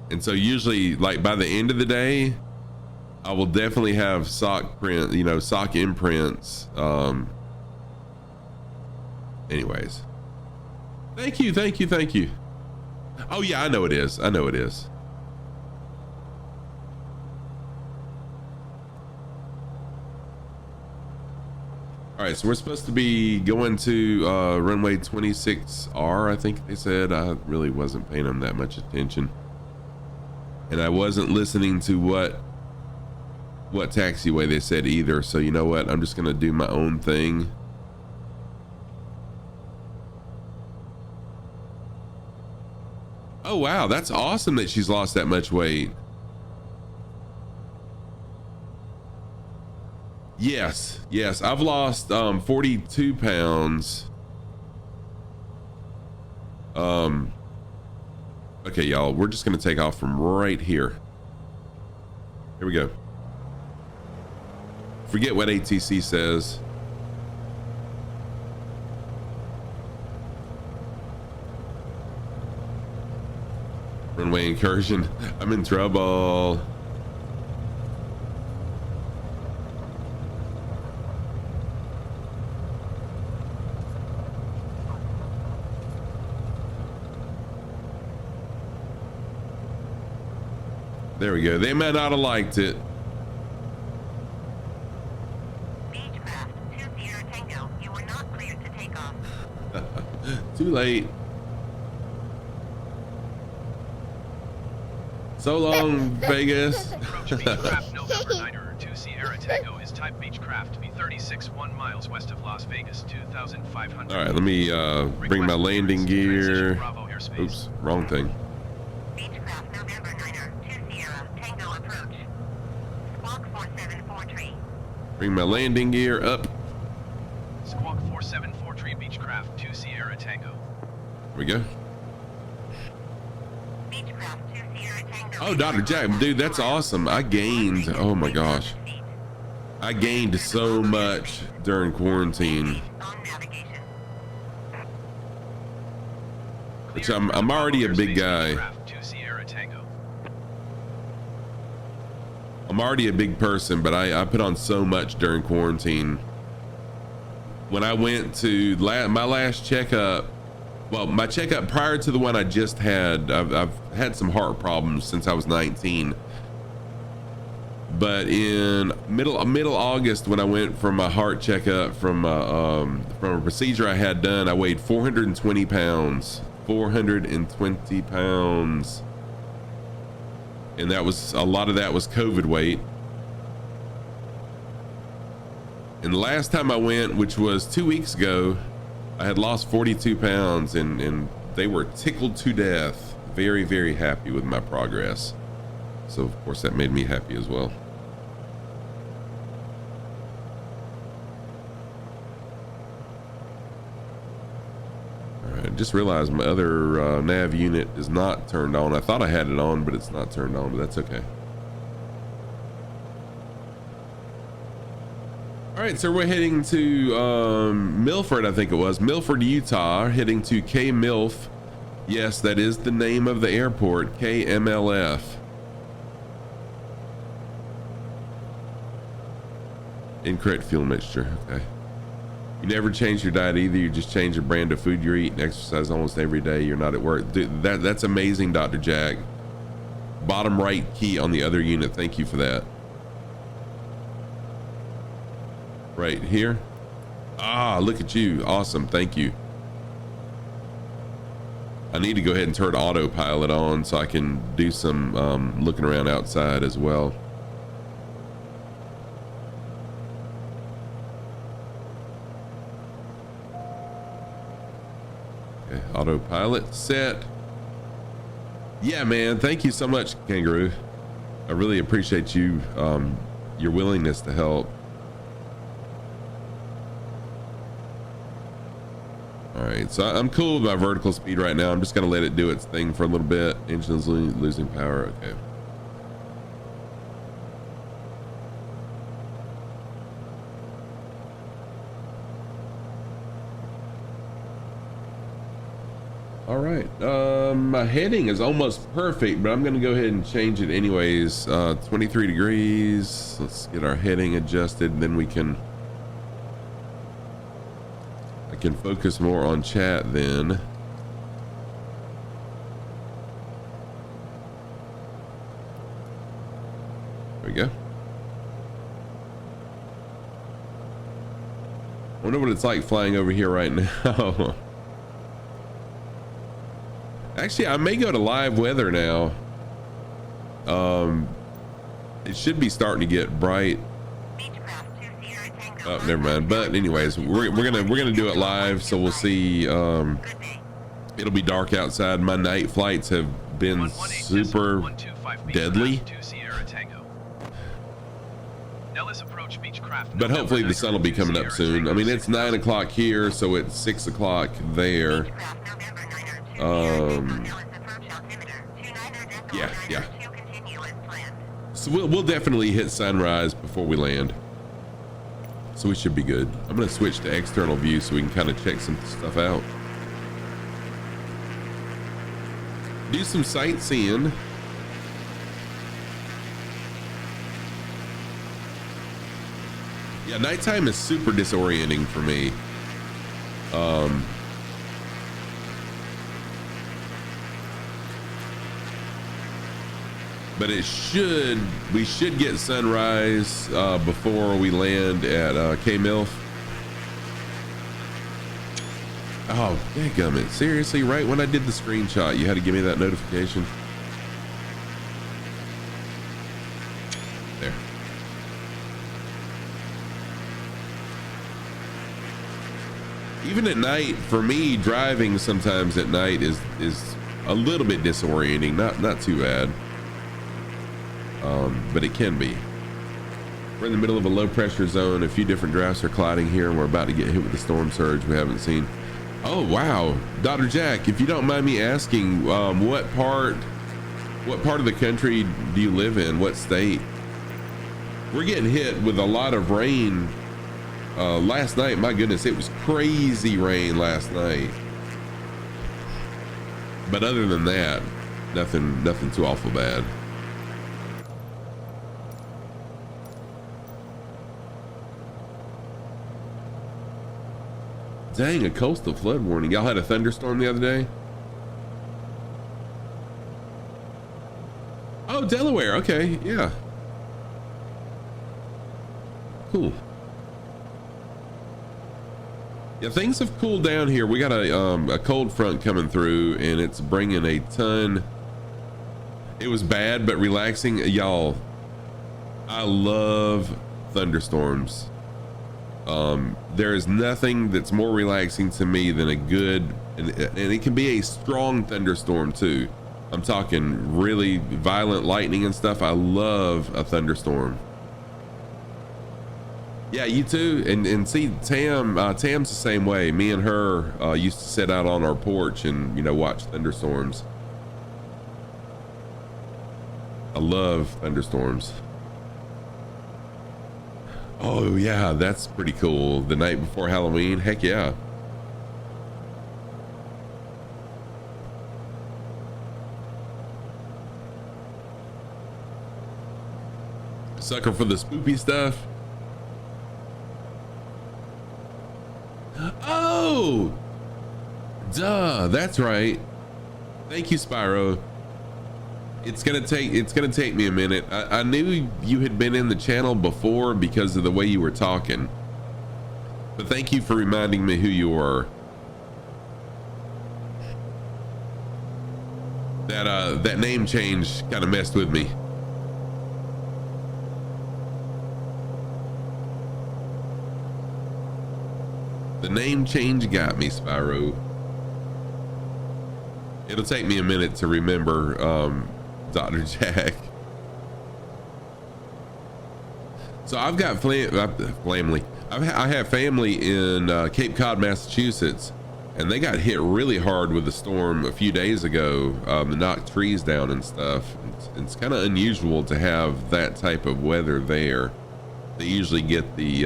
B: And so usually, like by the end of the day, I will definitely have sock print, sock imprints. Anyways, thank you. Oh yeah, I know it is. All right, so we're supposed to be going to runway 26R, I think they said. I really wasn't paying them that much attention, and I wasn't listening to what taxiway they said either. So you know what? I'm just gonna do my own thing. Oh wow, that's awesome that she's lost that much weight. Yes, I've lost 42 pounds. Okay, y'all, we're just gonna take off from right here. Here we go. Forget what ATC says. Runway incursion. I'm in trouble. There we go. They may not have liked it.
H: Beechcraft 20 Tango, you are not cleared to take off.
B: Too late. So long, Vegas.
G: Approach Beechcraft November 9er 2 Sierra Tango is type Beechcraft to be 36.1 miles west of Las Vegas, 2,500.
B: All right, let me bring my landing gear.
G: Bravo airspace.
B: Oops, wrong thing.
H: Beechcraft November 9er 2 Sierra Tango approach. Squawk 4743.
B: Bring my landing gear up.
G: Squawk 4743 Beechcraft 2 Sierra Tango.
B: There we go.
H: Beechcraft 2 Sierra Tango.
B: Oh, Dr. Jack, dude, that's awesome. I gained, oh my gosh. I gained so much during quarantine.
H: On navigation.
B: Which I'm already a big guy.
G: Beechcraft 2 Sierra Tango.
B: I'm already a big person, but I put on so much during quarantine. When I went to my last checkup, well, my checkup prior to the one I just had, I've had some heart problems since I was 19. But in middle August, when I went for my heart checkup from a procedure I had done, I weighed 420 pounds. 420 pounds. And that was, a lot of that was COVID weight. And the last time I went, which was 2 weeks ago, I had lost 42 pounds and they were tickled to death. Very, very happy with my progress. So of course that made me happy as well. All right, just realized my other nav unit is not turned on. I thought I had it on, but it's not turned on, but that's okay. All right, so we're heading to Milford, I think it was. Milford, Utah, heading to KMLF. Yes, that is the name of the airport, KMLF. Incorrect fuel mixture, okay. You never change your diet either, you just change the brand of food you eat and exercise almost every day you're not at work. Dude, that's amazing, Dr. Jack. Bottom right key on the other unit, thank you for that. Right here. Ah, look at you. Awesome. Thank you. I need to go ahead and turn autopilot on so I can do some looking around outside as well. Okay, autopilot set. Yeah, man. Thank you so much, Kangaroo. I really appreciate you, your willingness to help. All right, so I'm cool with my vertical speed right now. I'm just gonna let it do its thing for a little bit. Engine's losing power, okay. All right, my heading is almost perfect, but I'm gonna go ahead and change it anyways. 23 degrees, let's get our heading adjusted, and then we can focus more on chat then. There we go. I wonder what it's like flying over here right now. Actually, I may go to live weather now. It should be starting to get bright. Oh, never mind. But anyways, we're gonna do it live, so we'll see. It'll be dark outside. My night flights have been super deadly, but hopefully the sun will be coming up soon. I mean, it's 9 o'clock here, so it's 6 o'clock there. Yeah. So we'll definitely hit sunrise before we land. So we should be good. I'm gonna switch to external view so we can kind of check some stuff out. Do some sightseeing. Yeah, nighttime is super disorienting for me. but we should get sunrise before we land at KMLF. Oh, dadgummit. Seriously, right when I did the screenshot, you had to give me that notification. There. Even at night, for me, driving sometimes at night is a little bit disorienting. Not too bad. But it can be. We're in the middle of a low pressure zone. A few different drafts are colliding here, and we're about to get hit with a storm surge we haven't seen. Oh wow, Dr. Jack, if you don't mind me asking, what part of the country do you live in? What state? We're getting hit with a lot of rain. Last night, my goodness, it was crazy rain last night. But other than that, nothing too awful bad. Dang, a coastal flood warning. Y'all had a thunderstorm the other day? Oh, Delaware. Okay, yeah. Cool. Yeah, things have cooled down here. We got a cold front coming through, and it's bringing a ton. It was bad, but relaxing. Y'all, I love thunderstorms. There is nothing that's more relaxing to me than a good, and it can be a strong thunderstorm too. I'm talking really violent lightning and stuff. I love a thunderstorm. Yeah, you too. And see, Tam's the same way. Me and her used to sit out on our porch and, you know, watch thunderstorms. I love thunderstorms. Oh yeah, that's pretty cool. The night before Halloween, heck yeah. Sucker for the spoopy stuff. Oh, duh, that's right. Thank you, Spyro. It's gonna take me a minute. I knew you had been in the channel before because of the way you were talking, but thank you for reminding me who you were. That name change kind of messed with me. The name change got me, Spyro. It'll take me a minute to remember Dr. Jack. So I've got family. I have family in Cape Cod, Massachusetts, and they got hit really hard with a storm a few days ago that knocked trees down and stuff. It's kind of unusual to have that type of weather there. They usually get the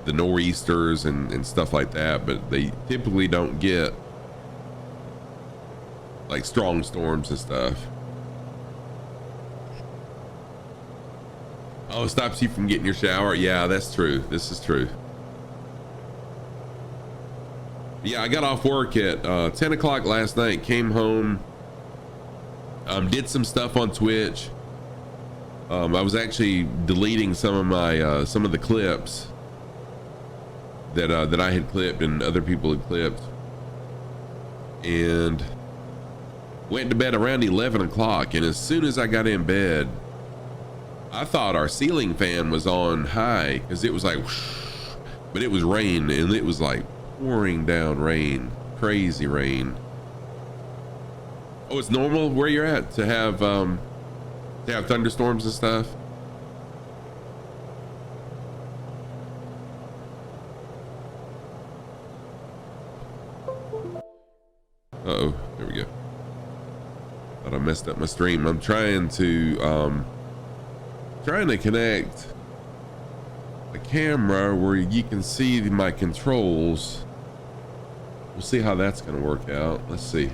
B: nor'easters and stuff like that, but they typically don't get like strong storms and stuff. Oh, it stops you from getting your shower. Yeah, that's true. This is true. Yeah, I got off work at 10 o'clock last night, came home, did some stuff on Twitch. I was actually deleting some of my some of the clips that I had clipped and other people had clipped, and went to bed around 11 o'clock. And as soon as I got in bed, I thought our ceiling fan was on high because it was like whoosh, but it was rain, and it was like pouring down rain, crazy rain. Oh, it's normal where you're at to have thunderstorms and stuff. Uh-oh, there we go. Thought I messed up my stream. I'm trying to connect the camera where you can see my controls. We'll see how that's gonna work out. Let's see.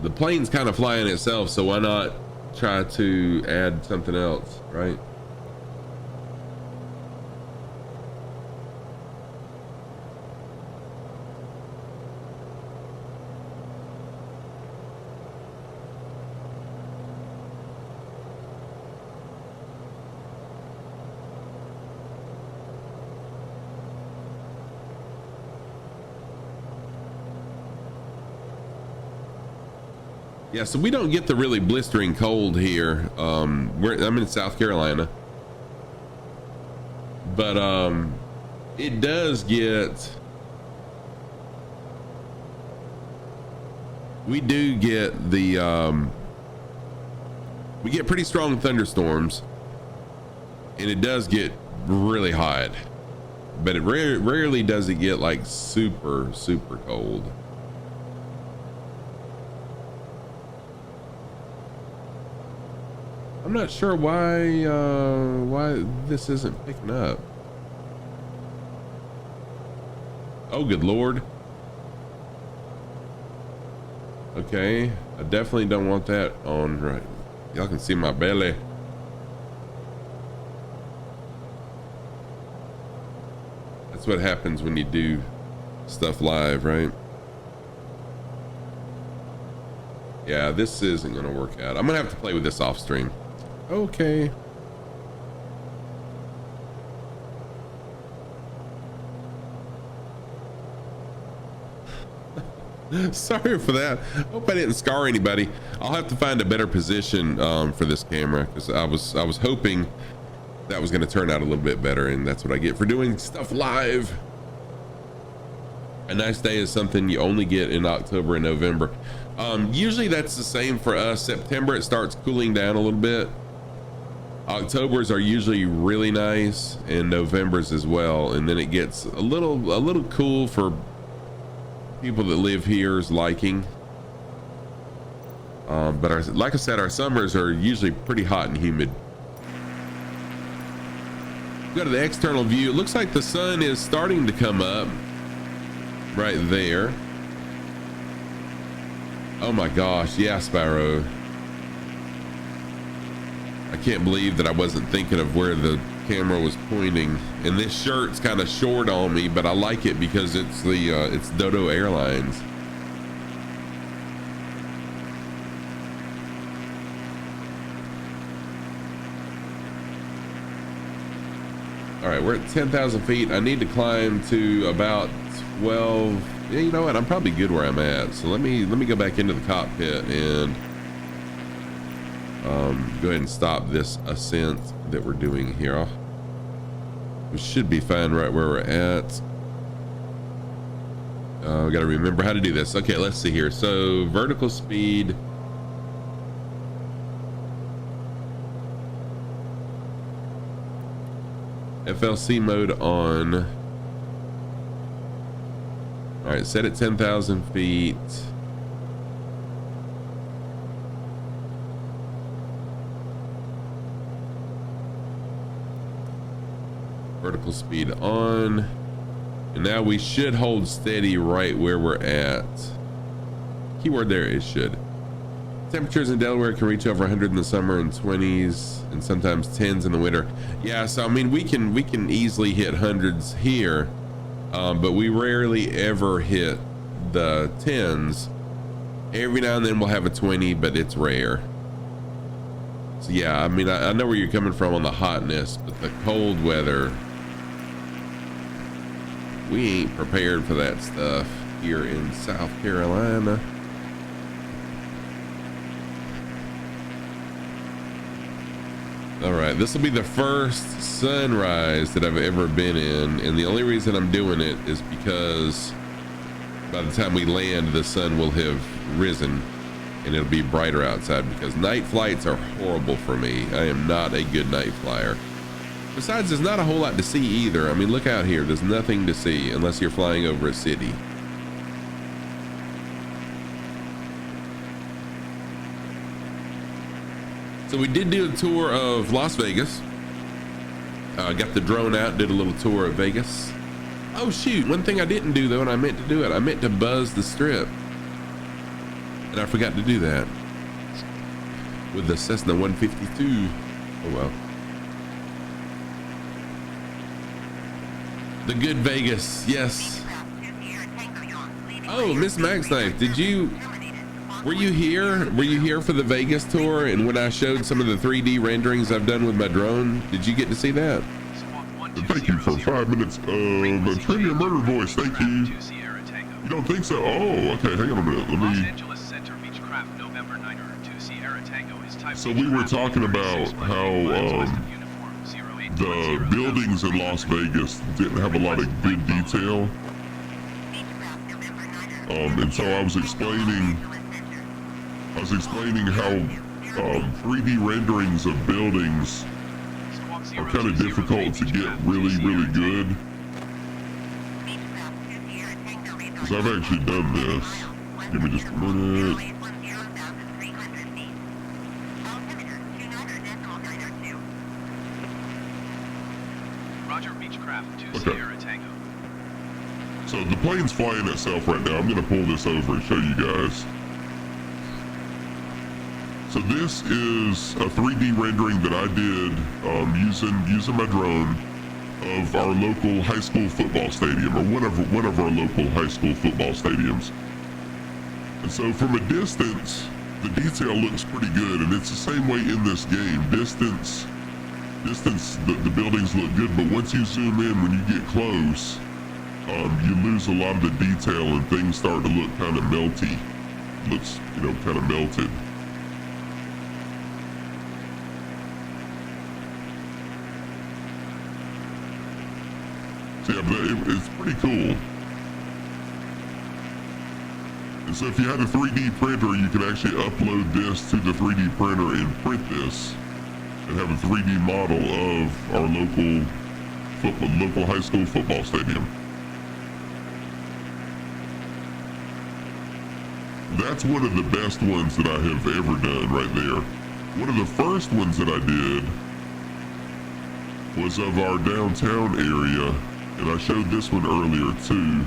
B: The plane's kind of flying itself, so why not try to add something else, right? Yeah, so we don't get the really blistering cold here. I'm in South Carolina, but it does get. We do get the. We get pretty strong thunderstorms, and it does get really hot, but it rarely does it get like super cold. I'm not sure why this isn't picking up. Oh, good Lord. Okay, I definitely don't want that on right. Y'all can see my belly. That's what happens when you do stuff live, right? Yeah, this isn't gonna work out. I'm gonna have to play with this off stream. Okay. Sorry for that. Hope I didn't scar anybody. I'll have to find a better position for this camera, because I was hoping that was going to turn out a little bit better, and that's what I get for doing stuff live. A nice day is something you only get in October and November. Usually that's the same for us. September it starts cooling down a little bit. Octobers are usually really nice, and Novembers as well, and then it gets a little cool for people that live here's liking. But like I said, our summers are usually pretty hot and humid. Go to the external view. It looks like the sun is starting to come up right there. Oh my gosh, yeah, Sparrow. I can't believe that I wasn't thinking of where the camera was pointing. And this shirt's kind of short on me, but I like it because it's the it's Dodo Airlines. All right, we're at 10,000 feet. I need to climb to about 12. Yeah, you know what? I'm probably good where I'm at. So let me go back into the cockpit and go ahead and stop this ascent that we're doing here. We should be fine right where we're at. We got to remember how to do this. Okay, let's see here. So vertical speed. FLC mode on. All right, set at 10,000 feet. Vertical speed on. And now we should hold steady right where we're at. Keyword there is should. Temperatures in Delaware can reach over 100 in the summer and 20s and sometimes 10s in the winter. Yeah, so I mean we can easily hit hundreds here, but we rarely ever hit the 10s. Every now and then we'll have a 20, but it's rare. So yeah, I mean I know where you're coming from on the hotness, but the cold weather, we ain't prepared for that stuff here in South Carolina. All right, this will be the first sunrise that I've ever been in, and the only reason I'm doing it is because by the time we land, the sun will have risen and it'll be brighter outside, because night flights are horrible for me. I am not a good night flyer. Besides, there's not a whole lot to see either. I mean, look out here. There's nothing to see unless you're flying over a city. So we did do a tour of Las Vegas. Got the drone out, did a little tour of Vegas. Oh shoot, one thing I didn't do though, and I meant to do it. I meant to buzz the strip. And I forgot to do that. With the Cessna 152. Oh well. The good Vegas, yes. Oh, Miss Max Knife, were you here for the Vegas tour? And when I showed some of the 3D renderings I've done with my drone, did you get to see that?
I: Thank you for 5 minutes of a Trivia Murder voice, thank you. You don't think so? Oh, okay, hang on a minute, let me... So we were talking about how the buildings in Las Vegas didn't have a lot of good detail. And so I was explaining how 3D renderings of buildings are kind of difficult to get really good. Because I've actually done this. Give me just a minute. Okay. So the plane's flying itself right now. I'm going to pull this over and show you guys. So this is a 3D rendering that I did using my drone of our local high school football stadium, or one of our local high school football stadiums. And so from a distance, the detail looks pretty good, and it's the same way in this game. Distance, the buildings look good, but once you zoom in, when you get close, you lose a lot of the detail and things start to look kind of melty. Looks, kind of melted. So yeah, but it's pretty cool. And so if you had a 3D printer, you could actually upload this to the 3D printer and print this and have a 3D model of our local high school football stadium. That's one of the best ones that I have ever done right there. One of the first ones that I did was of our downtown area, and I showed this one earlier too.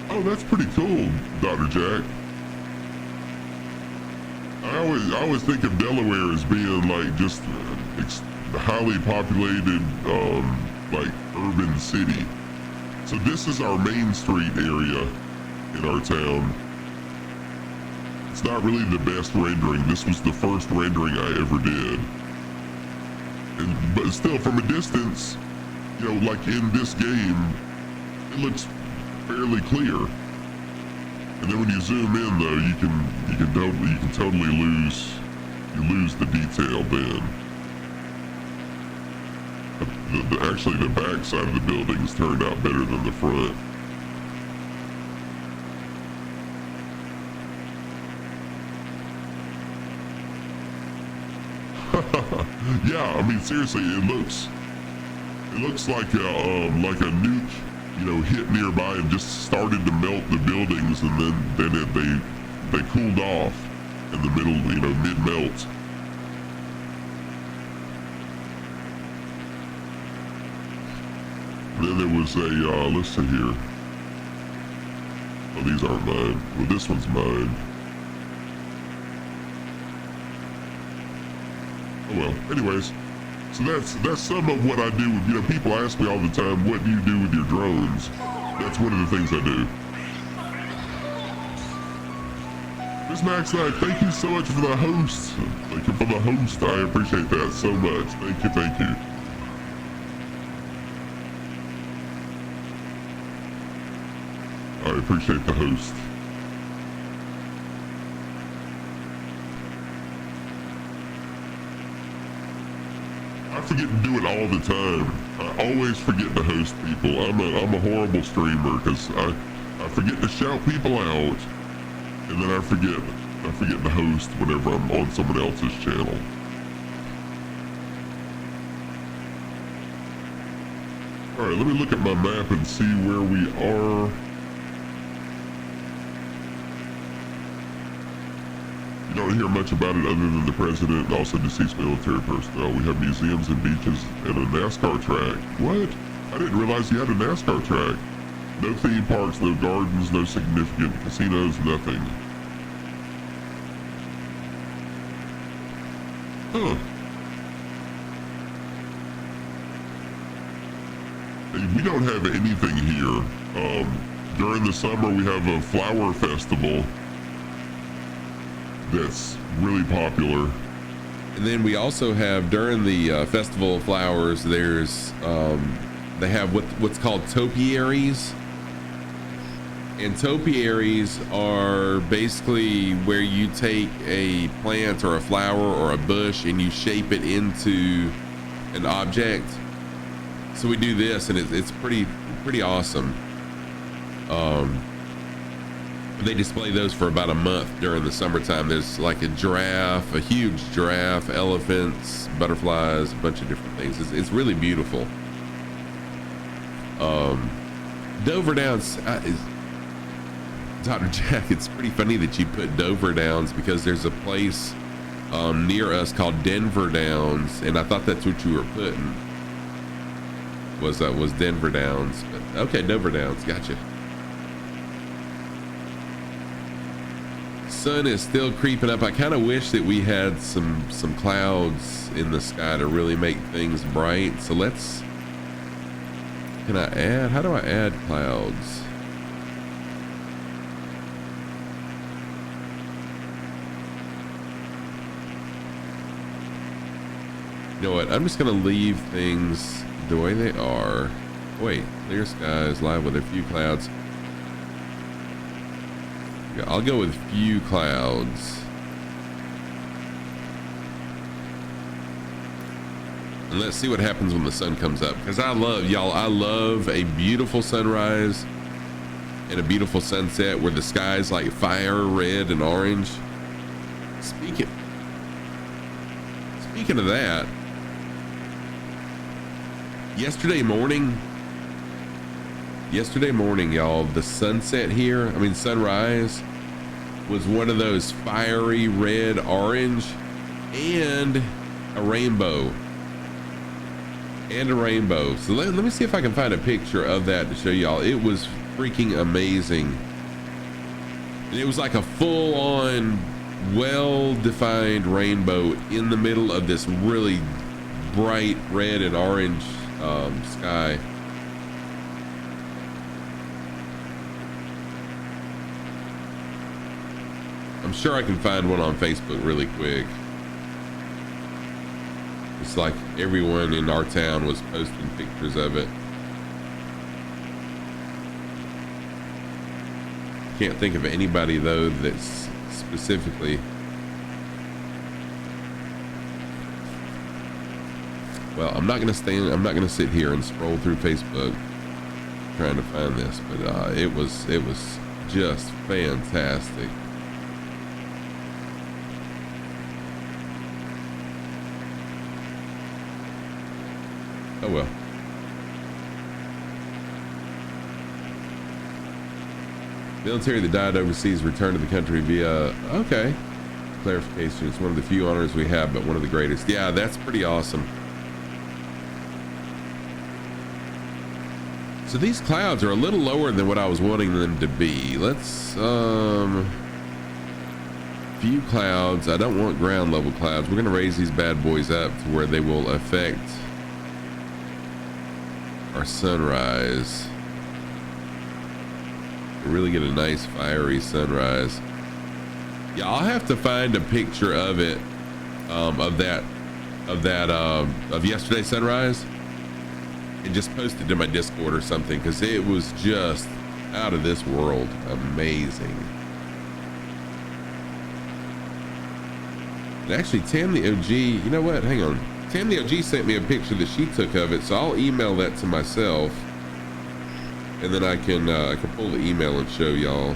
I: Oh, that's pretty cool, Dr. Jack. I always think of Delaware as being like just highly populated, like urban city. So this is our Main Street area in our town. It's not really the best rendering. This was the first rendering I ever did. But still, from a distance, like in this game, it looks fairly clear. And then when you zoom in, though, you can totally lose the detail then. Actually, the back side of the buildings turned out better than the front. Yeah, I mean, seriously, it looks like a nuke, hit nearby and just started to melt the buildings, and then they cooled off in the middle, mid-melt. Then there was a, let's see here. Oh, these aren't mine. Well, this one's mine. Oh well, anyways. So that's some of what I do. People ask me all the time, what do you do with your drones? That's one of the things I do. Miss Max Knight, thank you so much for the host. Thank you for the host. I appreciate that so much. Thank you. I appreciate the host. I forget to do it all the time. I always forget to host people. I'm a horrible streamer because I forget to shout people out, and then I forget to host whenever I'm on someone else's channel. All right, let me look at my map and see where we are. You don't hear much about it other than the president and also deceased military personnel. We have museums and beaches and a NASCAR track. What? I didn't realize you had a NASCAR track. No theme parks, no gardens, no significant casinos, nothing. Huh. Hey, we don't have anything here. During the summer we have a flower festival that's really popular. And then we also have, during the Festival of Flowers, there's
B: they have what's called topiaries. And topiaries are basically where you take a plant or a flower or a bush and you shape it into an object. So we do this, and it's pretty awesome. They display those for about a month during the summertime. There's like a giraffe, a huge giraffe, elephants, butterflies, a bunch of different things. It's really beautiful. Dover Downs is, Dr. Jack, it's pretty funny that you put Dover Downs because there's a place near us called Denver Downs, and I thought that's what you were putting was Denver Downs. But okay, Dover Downs, gotcha. Sun is still creeping up. I kind of wish that we had some clouds in the sky to really make things bright. So let's, can I add, how do I add clouds? You know what, I'm just gonna leave things the way they are. Wait, clear skies, live with a few clouds. I'll go with few clouds. And let's see what happens when the sun comes up. Because I love a beautiful sunrise and a beautiful sunset where the sky's like fire red and orange. Speaking of that, yesterday morning, y'all, the sunset here, I mean sunrise, was one of those fiery red orange and a rainbow. So let me see if I can find a picture of that to show y'all. It was freaking amazing. And it was like a full-on, well-defined rainbow in the middle of this really bright red and orange sky. I'm sure I can find one on Facebook really quick. It's like everyone in our town was posting pictures of it. Can't think of anybody though that's specifically. Well, I'm not gonna sit here and scroll through Facebook trying to find this, but it was just fantastic. Oh well. Military that died overseas returned to the country via, okay, clarification. It's one of the few honors we have, but one of the greatest. Yeah, that's pretty awesome. So these clouds are a little lower than what I was wanting them to be. Let's, few clouds. I don't want ground level clouds. We're gonna raise these bad boys up to where they will affect our sunrise. Really get a nice fiery sunrise. Yeah, I'll have to find a picture of it, of yesterday's sunrise, and just post it to my Discord or something, because it was just out of this world amazing. And actually, Tam the OG, you know what? Hang on. Tam the OG sent me a picture that she took of it, so I'll email that to myself, and then I can pull the email and show y'all.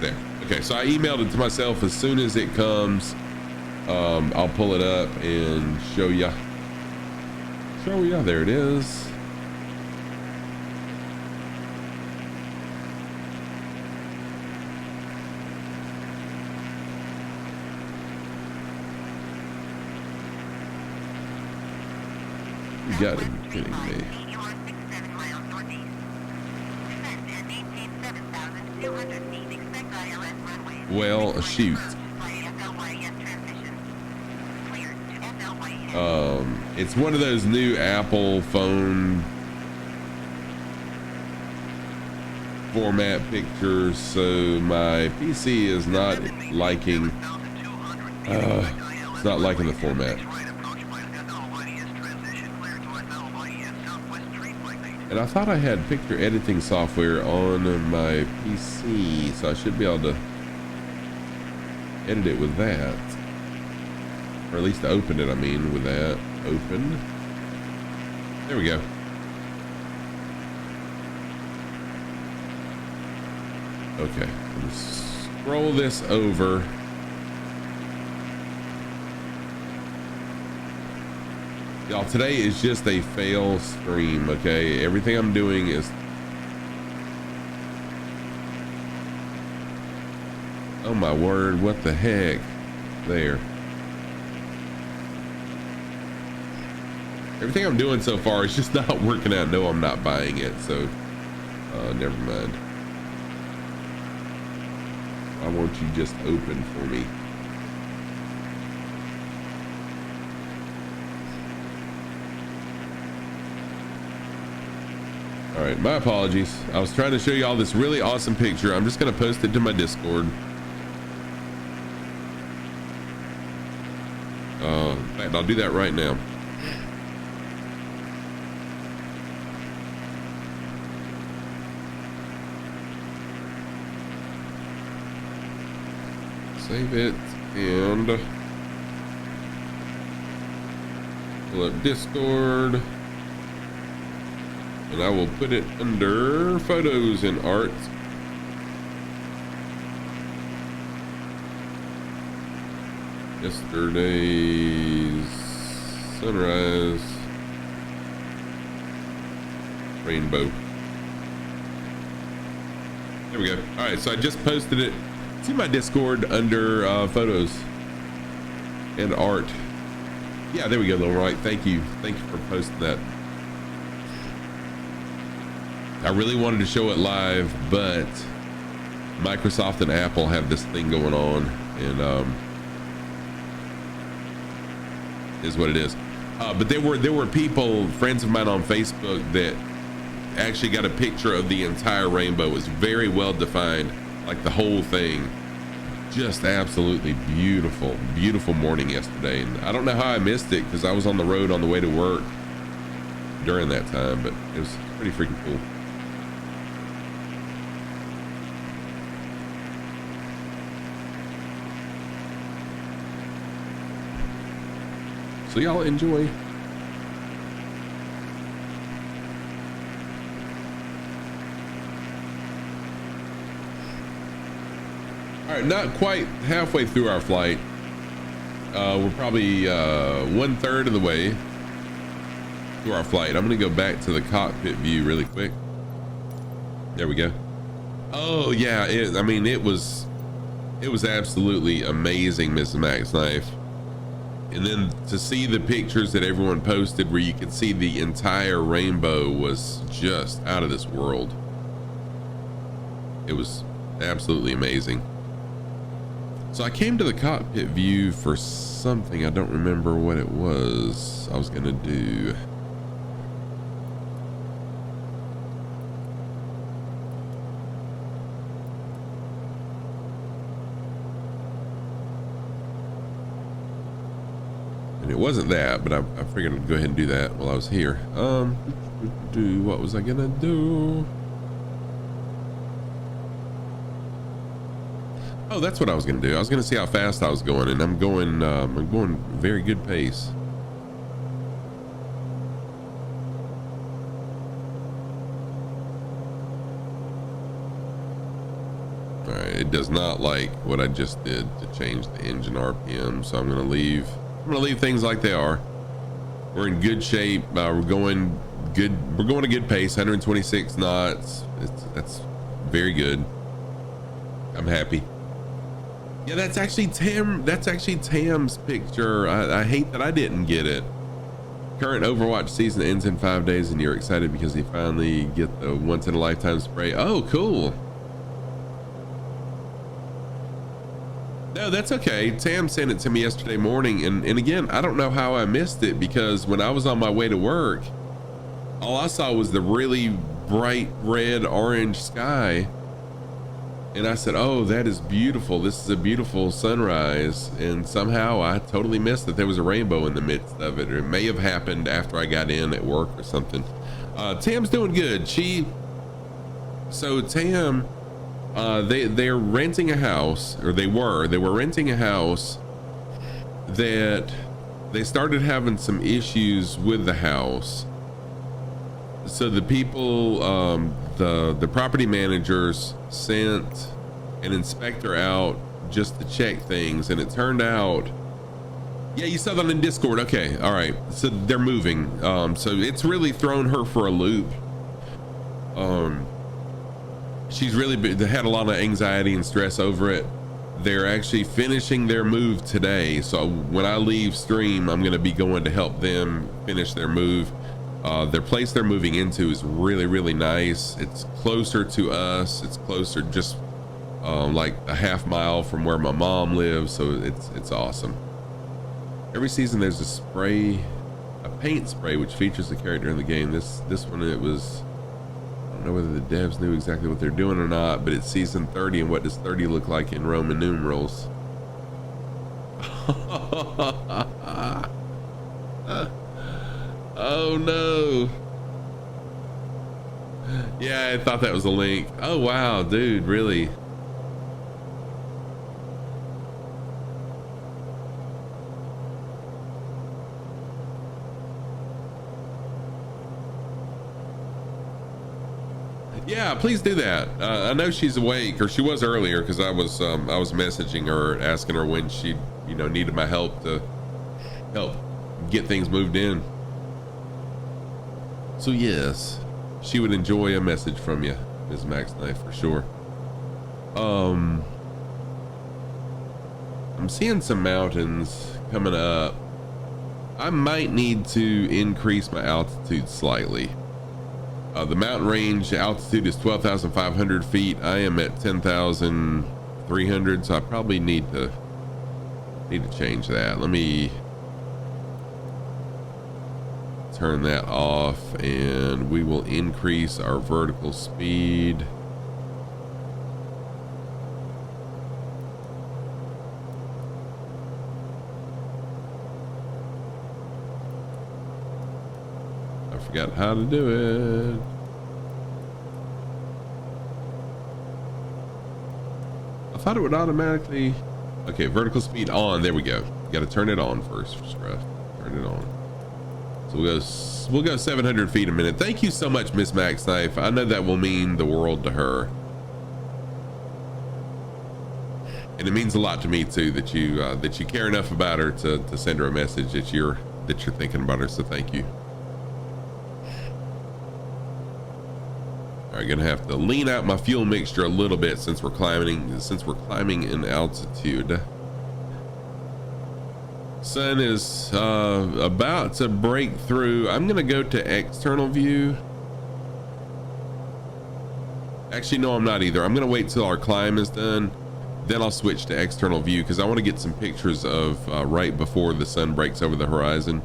B: There. Okay, so I emailed it to myself. As soon as it comes, I'll pull it up and show ya. There it is. You gotta be kidding me. Well, shoot. It's one of those new Apple phone format pictures, so my PC is not liking it's not liking the format. And I thought I had picture editing software on my PC, so I should be able to edit it with that, or at least open it. I mean, with that open. There we go. Okay, scroll this over. Y'all, today is just a fail stream, okay? Everything I'm doing is... Oh my word, what the heck? There. Everything I'm doing so far is just not working out. No, I'm not buying it, so never mind. I want you just open for me. All right, my apologies. I was trying to show you all this really awesome picture. I'm just gonna post it to my Discord. In fact, I'll do that right now. Save it and pull up Discord, and I will put it under photos and art. Yesterday's sunrise rainbow. There we go. All right, so I just posted it to my Discord under photos and art. Yeah, there we go, Little Right. Thank you for posting that. I really wanted to show it live, but Microsoft and Apple have this thing going on, and is what it is. But there were people, friends of mine on Facebook, that actually got a picture of the entire rainbow. It was very well defined, like the whole thing. Just absolutely beautiful, beautiful morning yesterday. And I don't know how I missed it, because I was on the road on the way to work during that time, but it was pretty freaking cool. So y'all enjoy. All right, not quite halfway through our flight. We're probably 1/3 of the way through our flight. I'm gonna go back to the cockpit view really quick. There we go. Oh yeah, I mean, it was absolutely amazing, Mrs. Max Knife. And then to see the pictures that everyone posted where you could see the entire rainbow was just out of this world. It was absolutely amazing. So I came to the cockpit view for something. I don't remember what it was I was gonna do. And it wasn't that, but I figured I'd go ahead and do that while I was here. What was I gonna do? Oh, that's what I was gonna do. I was gonna see how fast I was going, and I'm going very good pace. All right, it does not like what I just did to change the engine RPM, so I'm gonna leave things like they are. We're in good shape. We're going a good pace, 126 knots. That's very good. I'm happy. Yeah, that's actually Tam's picture. I hate that I didn't get it. Current Overwatch season ends in 5 days, and you're excited because you finally get the once in a lifetime spray. Oh, cool. No, that's okay. Tam sent it to me yesterday morning, and again, I don't know how I missed it, because when I was on my way to work, all I saw was the really bright red orange sky, and I said, oh, that is beautiful. This is a beautiful sunrise. And somehow I totally missed that there was a rainbow in the midst of it, or it may have happened after I got in at work or something. Tam's doing good. Tam, they're renting a house, or they were renting a house that they started having some issues with the house. So the people, the property managers sent an inspector out just to check things, and it turned out, yeah, you saw that in Discord. Okay, all right. So they're moving. So it's really thrown her for a loop. She's really had a lot of anxiety and stress over it. They're actually finishing their move today. So when I leave stream, I'm going to be going to help them finish their move. Their place they're moving into is really, really nice. It's closer to us. It's closer, just like a half mile from where my mom lives. So it's awesome. Every season there's a paint spray, which features a character in the game. This one, it was, I don't know whether the devs knew exactly what they're doing or not, but it's season 30, and what does 30 look like in Roman numerals? Oh no. Yeah, I thought that was a link. Oh wow, dude, really? Yeah, please do that. I know she's awake, or she was earlier, because I was messaging her, asking her when she, needed my help to help get things moved in. So yes, she would enjoy a message from you, Ms. Max Knife, for sure. I'm seeing some mountains coming up. I might need to increase my altitude slightly. The mountain range altitude is 12,500 feet. I am at 10,300, so I probably need to change that. Let me turn that off, and we will increase our vertical speed. I forgot how to do it. I thought it would automatically. Okay, vertical speed on. There we go. Got to turn it on first. Turn it on. So we'll go 700 feet a minute. Thank you so much, Miss Max Knife. I know that will mean the world to her, and it means a lot to me too that you care enough about her to send her a message that you're thinking about her. So thank you. All right, gonna have to lean out my fuel mixture a little bit since we're climbing in altitude. Sun is about to break through. I'm gonna go to external view. Actually, no, I'm not either. I'm gonna wait till our climb is done, then I'll switch to external view, because I want to get some pictures of right before the sun breaks over the horizon,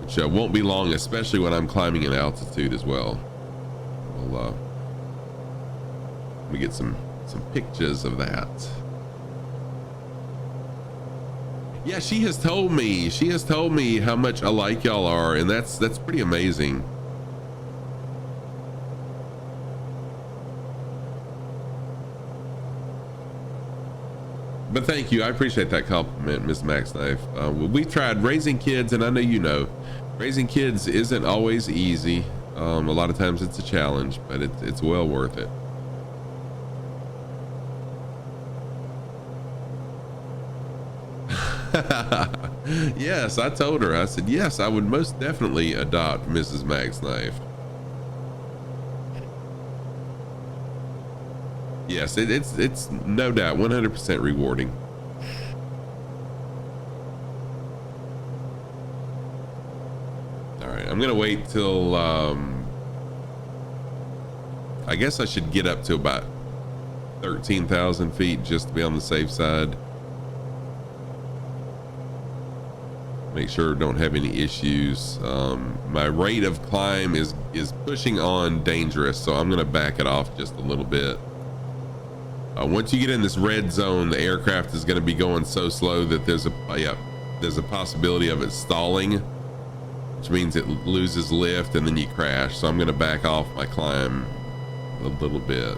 B: which won't be long, especially when I'm climbing in altitude as well. Let me get some pictures of that. Yeah, she has told me how much alike y'all are, and that's pretty amazing. But thank you, I appreciate that compliment, Miss Max Knife. We tried raising kids, and I know raising kids isn't always easy. A lot of times it's a challenge, but it's well worth it. Yes, I told her. I said, yes, I would most definitely adopt Mrs. Max Knife. Yes, it's no doubt 100% rewarding. All right, I'm gonna wait till I guess I should get up to about 13,000 feet just to be on the safe side. Make sure I don't have any issues. My rate of climb is pushing on dangerous, so I'm gonna back it off just a little bit. Once you get in this red zone, the aircraft is gonna be going so slow that there's a possibility of it stalling, which means it loses lift and then you crash. So I'm gonna back off my climb a little bit.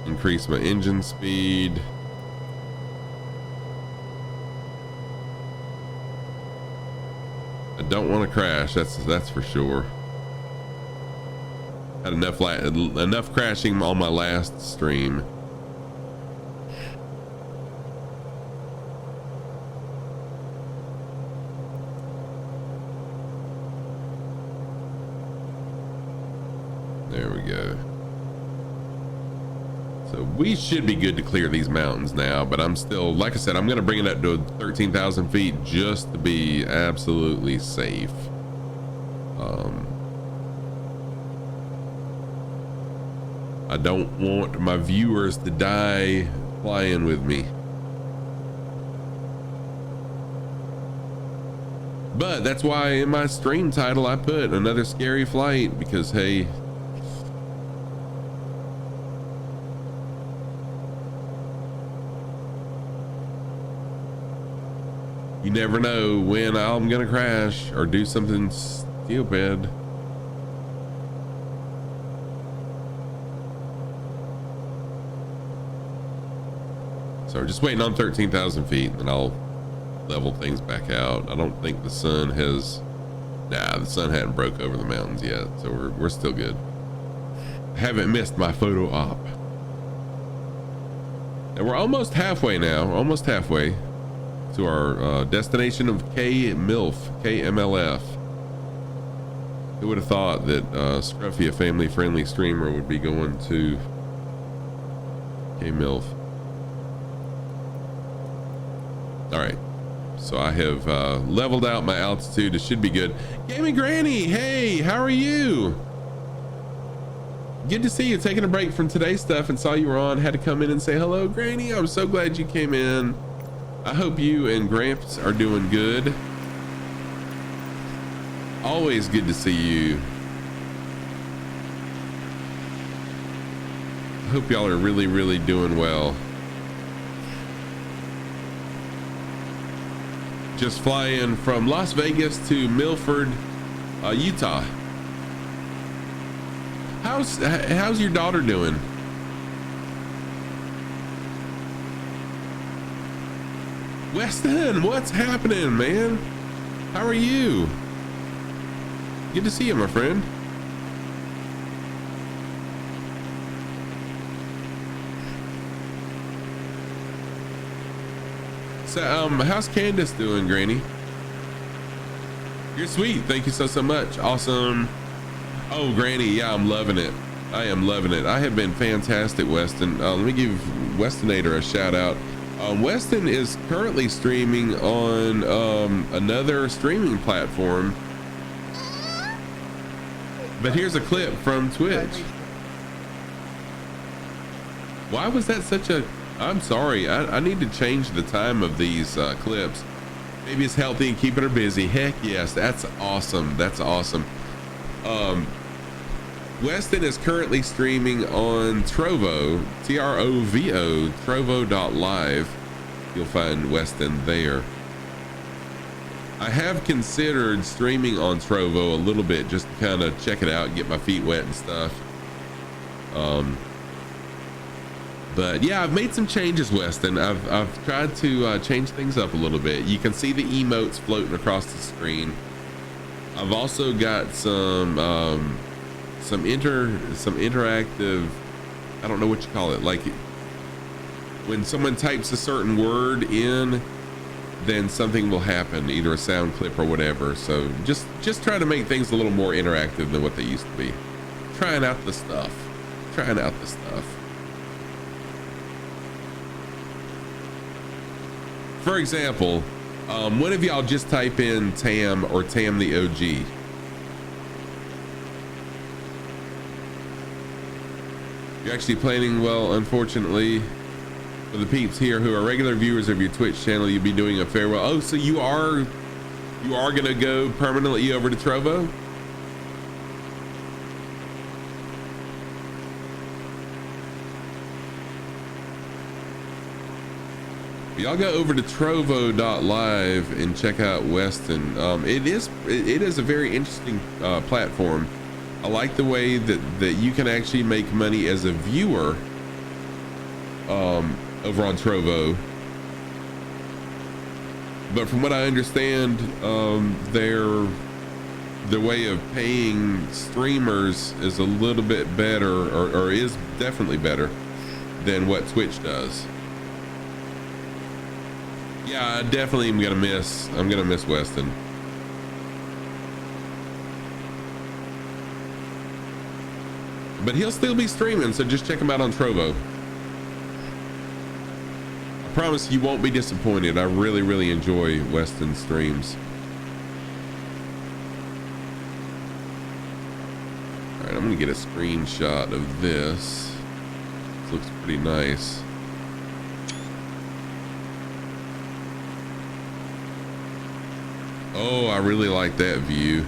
B: Increase my engine speed. I don't want to crash, that's for sure. Had enough crashing on my last stream. There we go. So we should be good to clear these mountains now, but I'm still, like I said, I'm gonna bring it up to 13,000 feet just to be absolutely safe. I don't want my viewers to die flying with me. But that's why in my stream title I put another scary flight, because hey, you never know when I'm gonna crash or do something stupid. So we're just waiting on 13,000 feet and I'll level things back out. I don't think the sun has, the sun hadn't broke over the mountains yet. So we're still good. I haven't missed my photo op. And we're almost halfway now, almost halfway to our destination of KMLF. Who would have thought that Scruffy, a family-friendly streamer, would be going to KMLF? All right, so I have leveled out my altitude. It should be good. Gaming Granny, hey, how are you? Good to see you. Taking a break from today's stuff and saw you were on. Had to come in and say hello, Granny. I'm so glad you came in. I hope you and Gramps are doing good. Always good to see you. I hope y'all are really, really doing well. Just flying from Las Vegas to Milford, Utah. How's your daughter doing? Weston, what's happening, man? How are you? Good to see you, my friend. So, how's Candace doing, Granny? You're sweet. Thank you so much. Awesome. Oh, Granny, yeah, I'm loving it. I am loving it. I have been fantastic, Weston. Let me give Westonator a shout out. Weston is currently streaming on another streaming platform. But here's a clip from Twitch. Why was that such a... I'm sorry. I need to change the time of these clips. Maybe it's healthy and keeping her busy. Heck yes, that's awesome. That's awesome. Weston is currently streaming on Trovo, Trovo, Trovo.live. You'll find Weston there. I have considered streaming on Trovo a little bit just to kind of check it out and get my feet wet and stuff. But yeah, I've made some changes, Weston. I've tried to change things up a little bit. You can see the emotes floating across the screen. I've also got some interactive, I don't know what you call it, like when someone types a certain word in, then something will happen, either a sound clip or whatever. So just try to make things a little more interactive than what they used to be. Trying out the stuff. For example, one of y'all just type in Tam or Tam the OG. You're actually planning well, unfortunately. For the peeps here who are regular viewers of your Twitch channel, you'll be doing a farewell. Oh, so you are gonna go permanently over to Trovo? Y'all go over to trovo.live and check out Weston. It is a very interesting platform. I like the way that you can actually make money as a viewer over on Trovo. But from what I understand, their way of paying streamers is a little bit better, or is definitely better than what Twitch does. Yeah, I definitely am gonna miss. I'm gonna miss Weston. But he'll still be streaming, so just check him out on Trovo. I promise you won't be disappointed. I really, really enjoy Weston's streams. All right, I'm gonna get a screenshot of this. This looks pretty nice. Oh, I really like that view.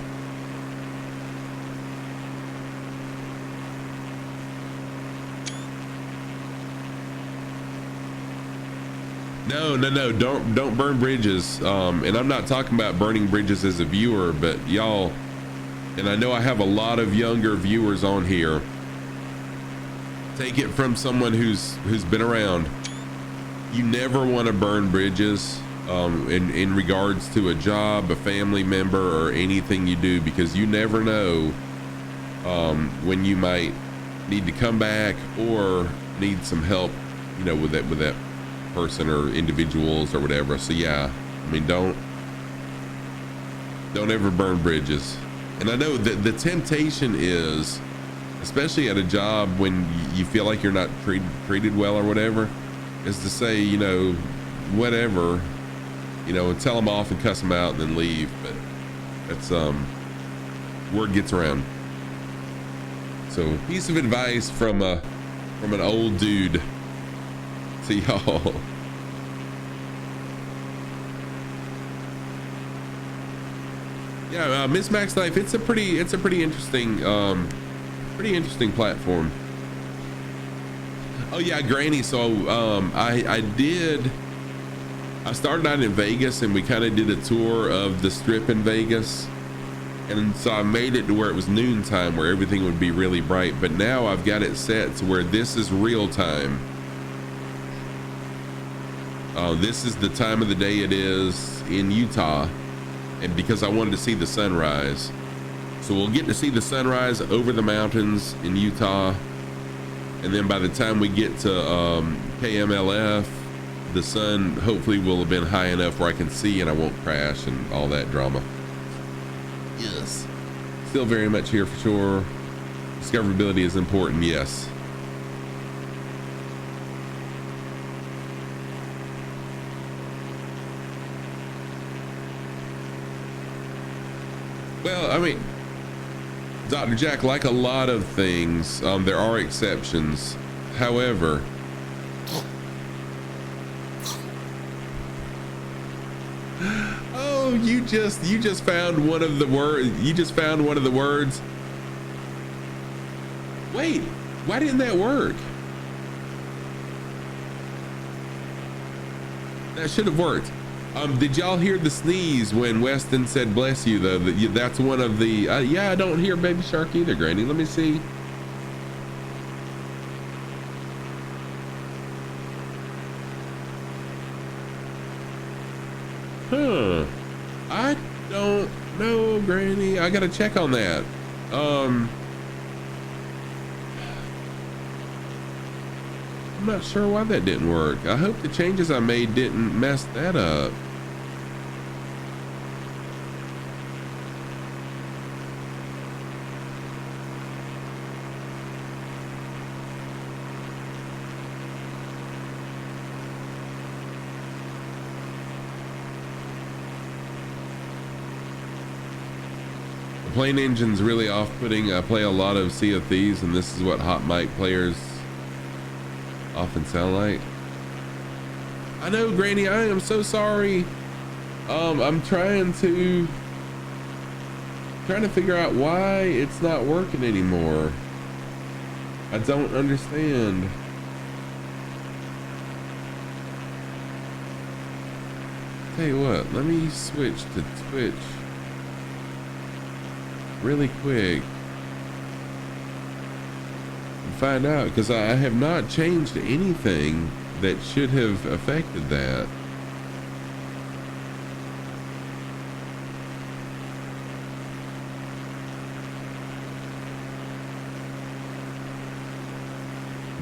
B: No, don't burn bridges. And I'm not talking about burning bridges as a viewer, but y'all, and I know I have a lot of younger viewers on here. Take it from someone who's been around. You never want to burn bridges in regards to a job, a family member, or anything you do, because you never know when you might need to come back or need some help, you know, with that person or individuals or whatever. So yeah, I mean, don't ever burn bridges. And I know that the temptation is, especially at a job when you feel like you're not treated well or whatever, is to say, you know, whatever, you know, and tell them off and cuss them out and then leave. But that's word gets around. So piece of advice from an old dude to y'all. Yeah, Miss Max Life, it's a pretty interesting platform. Oh yeah, Granny. So I started out in Vegas, and we kind of did a tour of the strip in Vegas, and so I made it to where it was noontime, where everything would be really bright. But now I've got it set to where this is real time. This is the time of the day it is in Utah, and because I wanted to see the sunrise, so we'll get to see the sunrise over the mountains in Utah, and then by the time we get to KMLF, the sun hopefully will have been high enough where I can see and I won't crash and all that drama. Yes, still very much here for sure. Discoverability is important, yes. Well, I mean, Dr. Jack, like a lot of things, there are exceptions. However, oh, you just found one of the words. You just found one of the words. Wait, why didn't that work? That should have worked. Did y'all hear the sneeze when Weston said bless you though? That's one of the, yeah, I don't hear Baby Shark either, Granny. Let me see. Huh. I don't know, Granny. I gotta check on that. I'm not sure why that didn't work. I hope the changes I made didn't mess that up. The plane engine's really off-putting. I play a lot of Sea of Thieves, and this is what hot mic players often sound like. I know, Granny, I am so sorry. I'm trying to figure out why it's not working anymore. I don't understand. Tell you what, let me switch to Twitch really quick and find out, because I have not changed anything that should have affected that.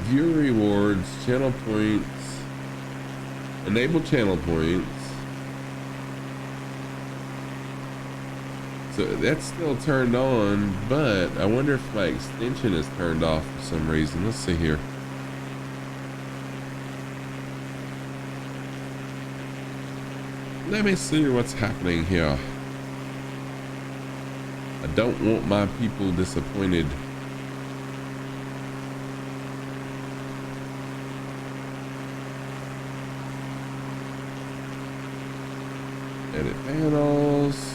B: Viewer rewards, channel points, enable channel points. So that's still turned on, but I wonder if my extension is turned off for some reason. Let's see here. Let me see what's happening here. I don't want my people disappointed. Edit panels.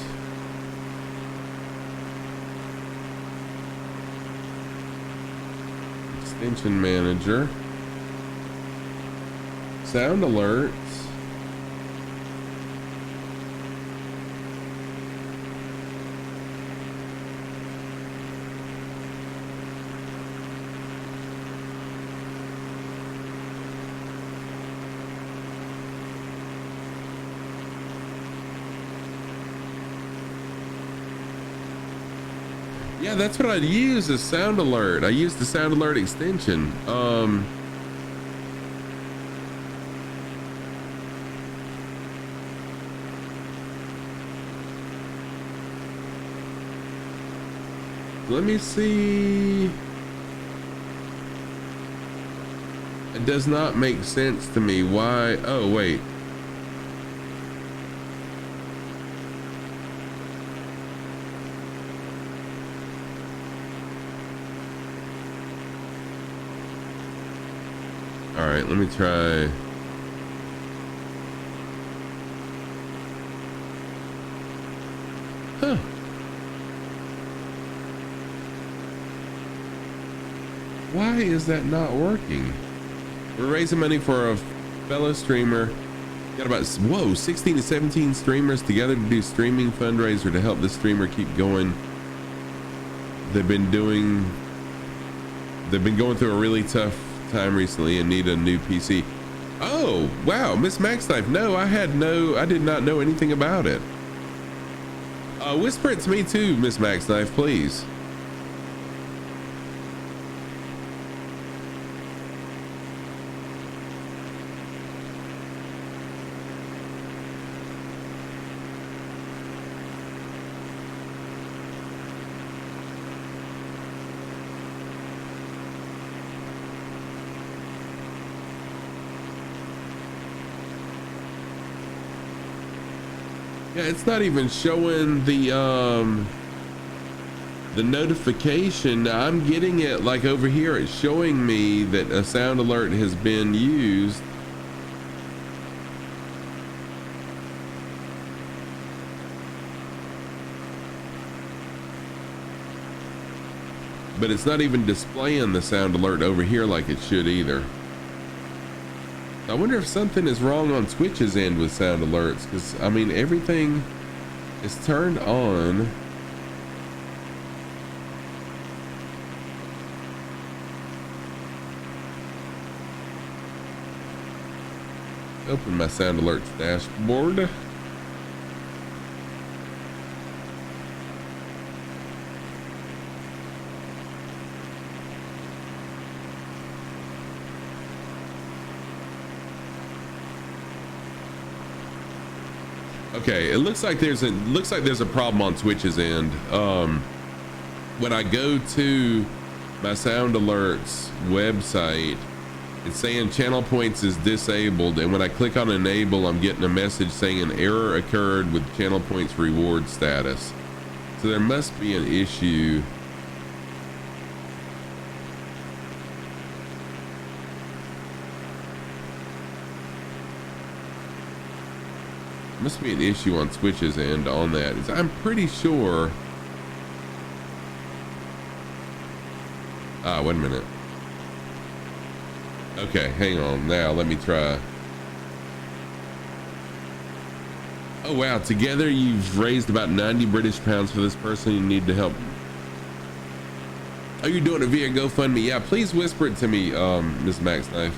B: Extension manager. Sound alerts. Yeah, that's what I'd use as sound alert. I used the sound alert extension. Let me see. It does not make sense to me why. Oh, wait. All right, let me try. Huh. Why is that not working? We're raising money for a fellow streamer. Got about, whoa, 16 to 17 streamers together to do streaming fundraiser to help this streamer keep going. They've been going through a really tough time recently and need a new PC. Oh, wow, Miss Max Knife. No, I did not know anything about it. Whisper it to me too, Miss Max Knife, please. Yeah, it's not even showing the notification. I'm getting it like over here. It's showing me that a sound alert has been used. But it's not even displaying the sound alert over here like it should either. I wonder if something is wrong on Twitch's end with sound alerts, because I mean everything is turned on. Open my sound alerts dashboard. Okay, it looks like there's a problem on Twitch's end. When I go to my sound alerts website, it's saying channel points is disabled, and when I click on enable, I'm getting a message saying an error occurred with channel points reward status. So there must be an issue. Must be an issue on Switch's end on that. I'm pretty sure. Ah, wait a minute. Okay, hang on. Now let me try. Oh wow, together you've raised about 90 British pounds for this person you need to help. Oh, you're doing it via GoFundMe? Yeah, please whisper it to me, Ms. Max Knife.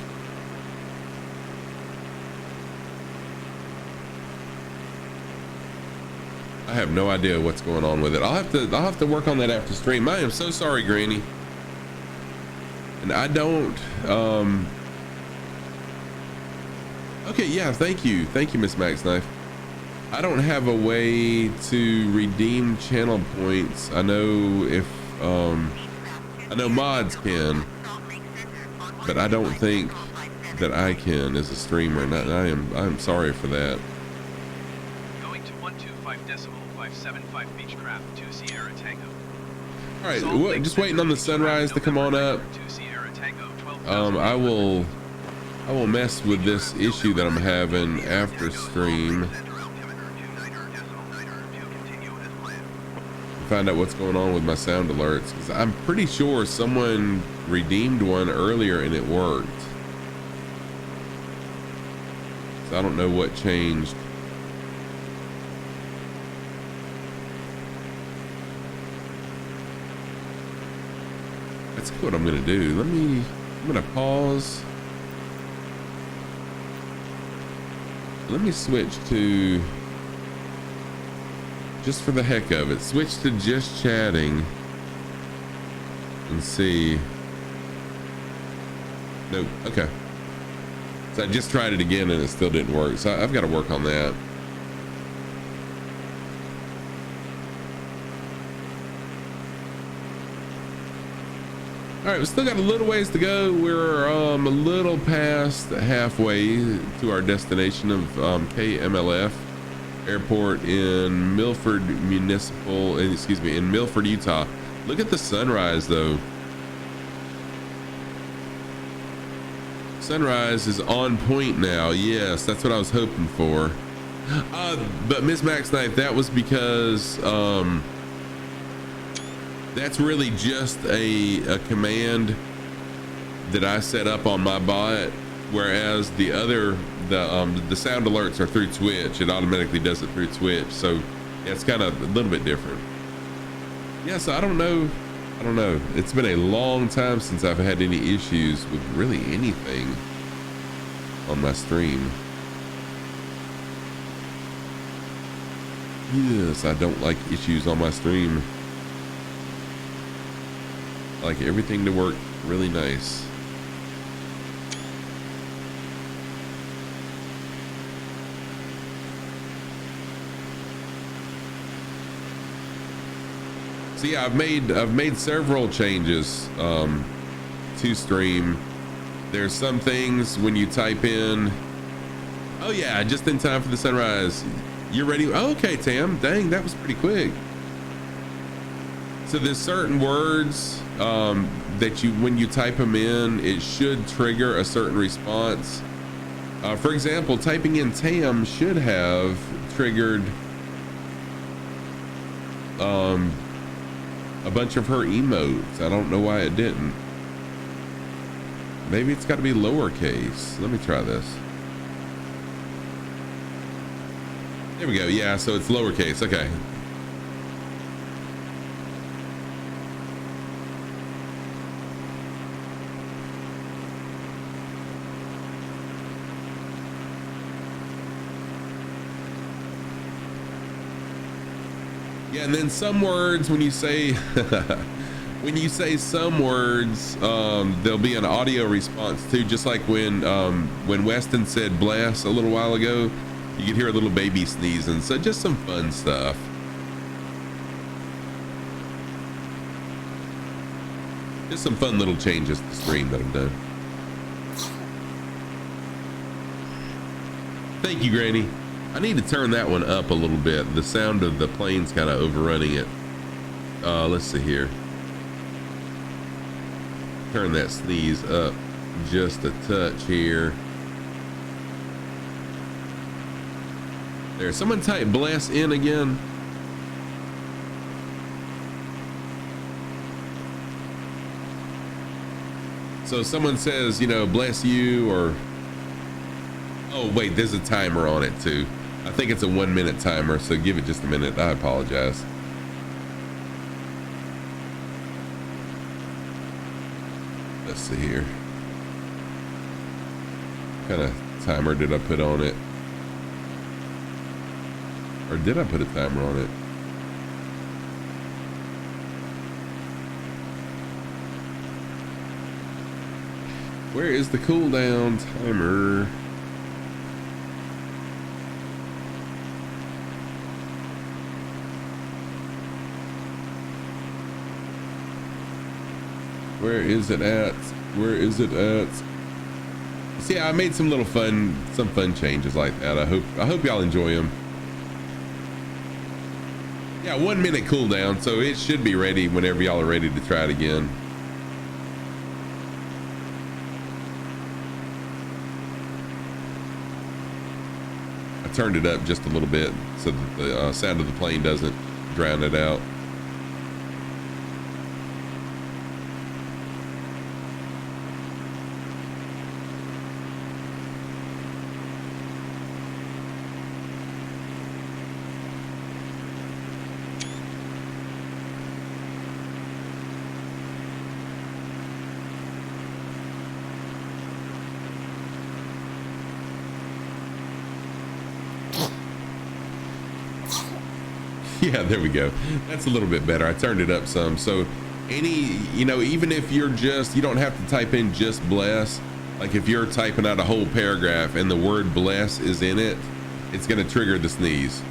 B: I have no idea what's going on with it. I'll have to work on that after stream. I am so sorry, Granny. And I don't okay, yeah, thank you, Miss Max Knife. I don't have a way to redeem channel points. I know if I know mods can, but I don't think that I can as a streamer, and I'm sorry for that.
G: Going to 125.575 Beechcraft 2 Sierra Tango.
B: All right, just waiting on the sunrise to come on up. I will mess with this issue that I'm having after stream. Find out what's going on with my sound alerts, because I'm pretty sure someone redeemed one earlier and it worked. So I don't know what changed. That's what I'm gonna do. I'm gonna pause. Let me switch to, just for the heck of it, switch to just chatting and see. Nope. Okay. So I just tried it again and it still didn't work. So I've got to work on that. All right, we still got a little ways to go. We're a little past halfway to our destination of KMLF Airport in Milford Municipal, in Milford, Utah. Look at the sunrise though. Sunrise is on point now. Yes, that's what I was hoping for. But Ms. Max Knife, that was because that's really just a command that I set up on my bot, whereas the sound alerts are through Twitch. It automatically does it through Twitch, so yeah, it's kind of a little bit different. Yeah, so I don't know. It's been a long time since I've had any issues with really anything on my stream. Yes, I don't like issues on my stream. I like everything to work really nice. So yeah, I've made several changes to stream. There's some things when you type in, oh yeah, just in time for the sunrise. You're ready? Oh, okay, Tam. Dang, that was pretty quick. So there's certain words that when you type them in, it should trigger a certain response. For example, typing in Tam should have triggered a bunch of her emotes. I don't know why it didn't. Maybe it's got to be lowercase. Let me try this. There we go. Yeah, so it's lowercase. Okay. Yeah, and then some words, when you say some words, there'll be an audio response too, just like when Weston said bless a little while ago, you could hear a little baby sneezing. So just some fun stuff. Just some fun little changes to the stream that I've done. Thank you, Granny. I need to turn that one up a little bit. The sound of the plane's kind of overrunning it. Let's see here. Turn that sneeze up just a touch here. There, someone type bless in again. So someone says, you know, bless you, or, oh wait, there's a timer on it too. I think it's a 1 minute timer, so give it just a minute. I apologize. Let's see here. What kind of timer did I put on it? Or did I put a timer on it? Where is the cooldown timer? Where is it at? Where is it at? See, I made some fun changes like that. I hope y'all enjoy them. Yeah, 1 minute cooldown, so it should be ready whenever y'all are ready to try it again. I turned it up just a little bit so that the sound of the plane doesn't drown it out. Yeah, there we go. That's a little bit better. I turned it up some. So even if you don't have to type in just bless, like if you're typing out a whole paragraph and the word bless is in it, it's going to trigger the sneeze.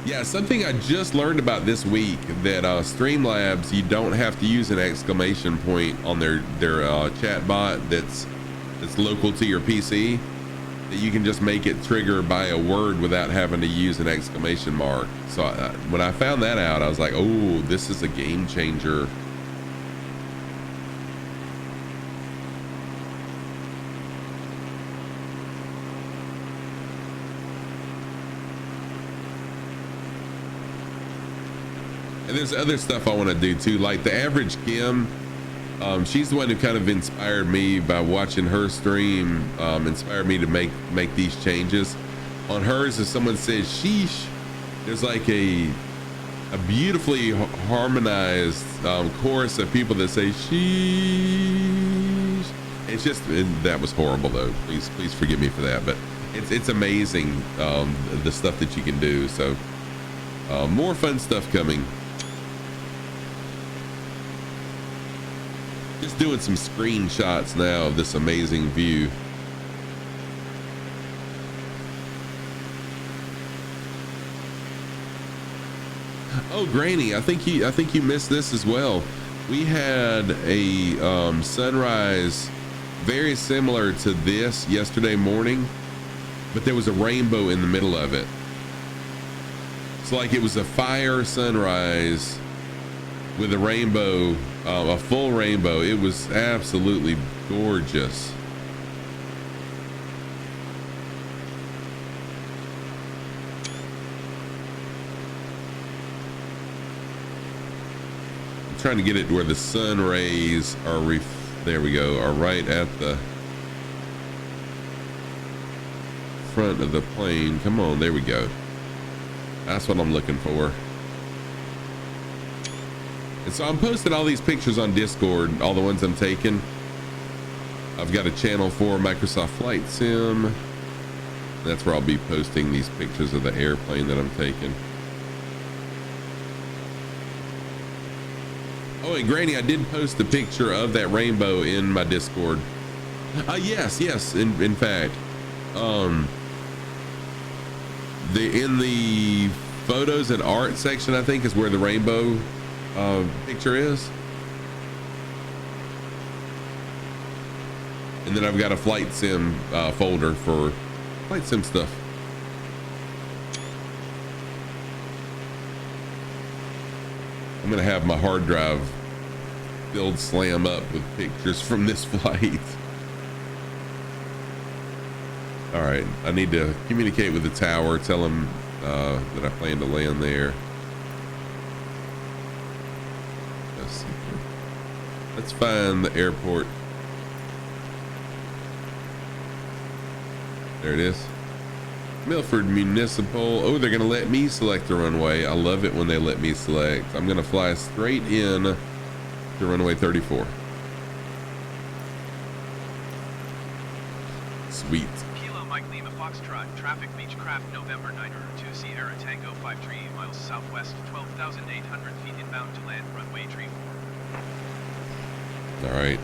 B: Yeah, something I just learned about this week, that Streamlabs, you don't have to use an exclamation point on their chat bot that's local to your PC. That you can just make it trigger by a word without having to use an exclamation mark. So when I found that out, I was like, oh, this is a game changer. And there's other stuff I want to do too, like the average Kim. She's the one who kind of inspired me by watching her stream, inspired me to make these changes. On hers, if someone says sheesh, there's like a beautifully harmonized chorus of people that say sheesh. It's just, that was horrible though. Please forgive me for that, but it's amazing the stuff that you can do. So more fun stuff coming. Just doing some screenshots now of this amazing view. Oh, Granny, I think you missed this as well. We had a sunrise very similar to this yesterday morning, but there was a rainbow in the middle of it. It's like it was a fire sunrise with a rainbow, a full rainbow. It was absolutely gorgeous. I'm trying to get it where the sun rays are, there we go, are right at the front of the plane. Come on, there we go. That's what I'm looking for. And so I'm posting all these pictures on Discord, all the ones I'm taking. I've got a channel for Microsoft Flight Sim. That's where I'll be posting these pictures of the airplane that I'm taking. Oh, and Granny, I did post a picture of that rainbow in my Discord. Yes, in fact. In the photos and art section, I think, is where the rainbow picture is. And then I've got a flight sim folder for flight sim stuff. I'm gonna have my hard drive filled slam up with pictures from this flight. All right, I need to communicate with the tower, tell them that I plan to land there. Let's find the airport. There it is. Milford Municipal. Oh, they're gonna let me select the runway. I love it when they let me select. I'm gonna fly straight in to runway 34. Sweet.
G: Kilo Mike Lima Foxtrot, traffic Beechcraft, November 9er, 2 Sierra Tango 53 miles southwest, 12,800 feet inbound to land, runway 34.
B: All right,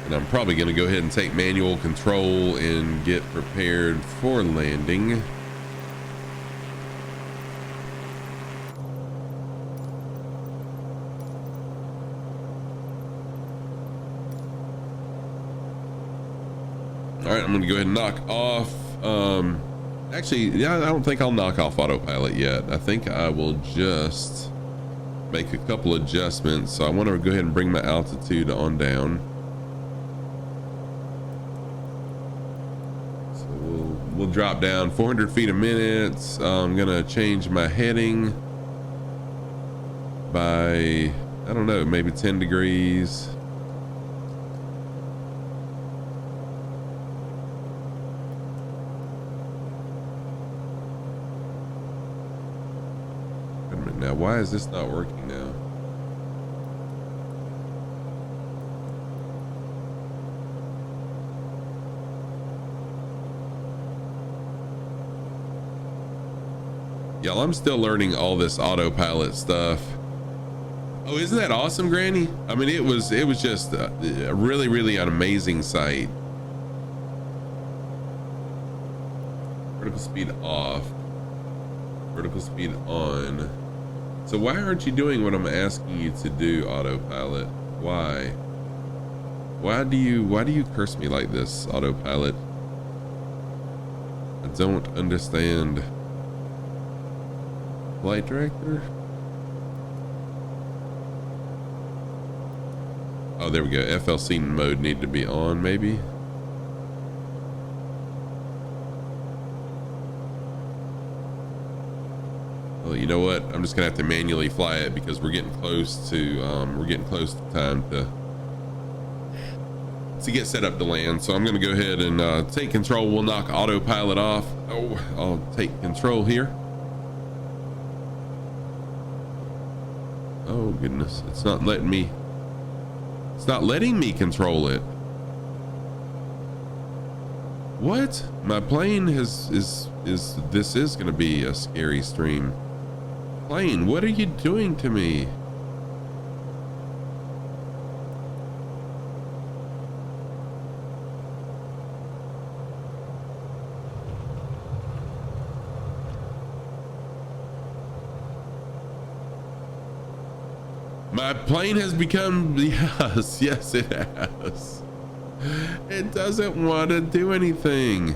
B: and I'm probably going to go ahead and take manual control and get prepared for landing. All right, I'm going to go ahead and knock off. Actually, yeah, I don't think I'll knock off autopilot yet. I think I will just make a couple adjustments. So I want to go ahead and bring my altitude on down. So we'll drop down 400 feet a minute. I'm gonna change my heading by, I don't know, maybe 10 degrees. Now, why is this not working now? Y'all, I'm still learning all this autopilot stuff. Oh, isn't that awesome, Granny? I mean, it was just a really an amazing sight. Vertical speed off, vertical speed on. So why aren't you doing what I'm asking you to do, autopilot? Why? Why do you curse me like this, autopilot? I don't understand. Flight director? Oh, there we go. FLC mode need to be on, maybe. Well, you know what? I'm just gonna have to manually fly it because we're getting close to time to get set up to land. So I'm gonna go ahead and take control. We'll knock autopilot off. Oh, I'll take control here. Oh goodness, it's not letting me control it. What? My plane this is gonna be a scary stream. Plane, what are you doing to me? My plane has become, yes it has. It doesn't want to do anything.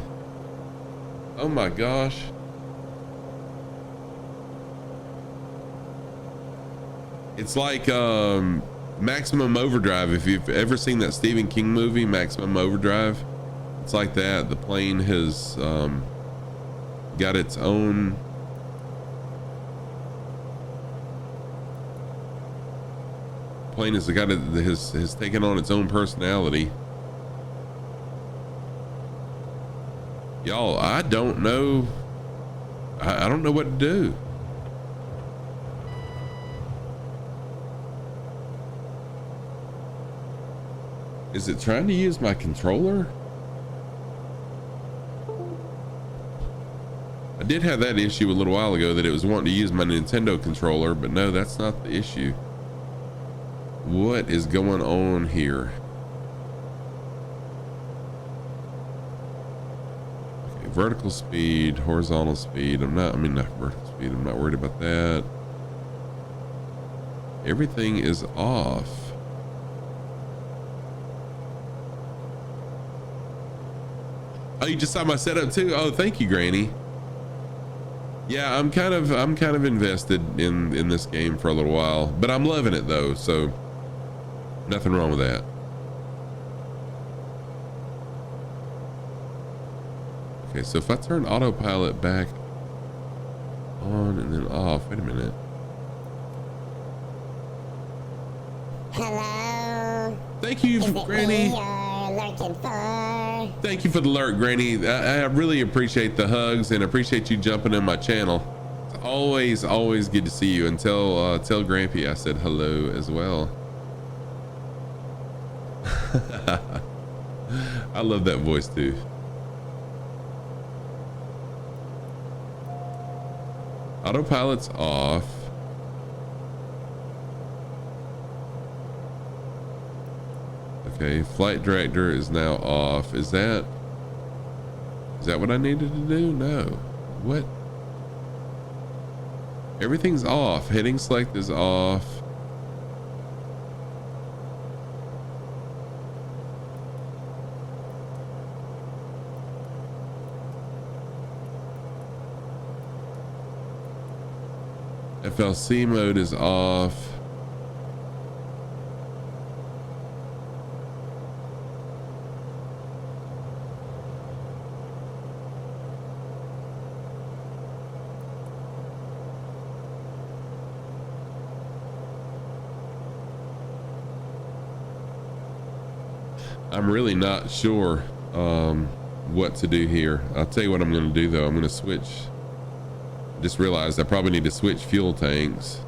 B: Oh my gosh. It's like Maximum Overdrive. If you've ever seen that Stephen King movie, Maximum Overdrive, it's like that. The plane has got its own has taken on its own personality. Y'all, I don't know. I don't know what to do. Is it trying to use my controller? I did have that issue a little while ago that it was wanting to use my Nintendo controller, but no, that's not the issue. What is going on here? Okay, vertical speed, horizontal speed. Not vertical speed. I'm not worried about that. Everything is off. Oh, you just saw my setup too? Oh, thank you, Granny. Yeah, I'm kind of invested in this game for a little while, but I'm loving it though, so nothing wrong with that. Okay, so if I turn autopilot back on and then off, wait a minute.
J: Hello.
B: Thank you,
J: Is it
B: Granny.
J: me you're lurking for?
B: Thank you for the alert, Granny. I really appreciate the hugs and appreciate you jumping in my channel. It's always good to see you. And tell Grampy I said hello as well. I love that voice too. Autopilot's off. Okay, flight director is now off. Is that what I needed to do? No. What? Everything's off. Heading select is off. FLC mode is off. I'm really not sure what to do here. I'll tell you what I'm going to do though. I'm going to switch. Just realized I probably need to switch fuel tanks.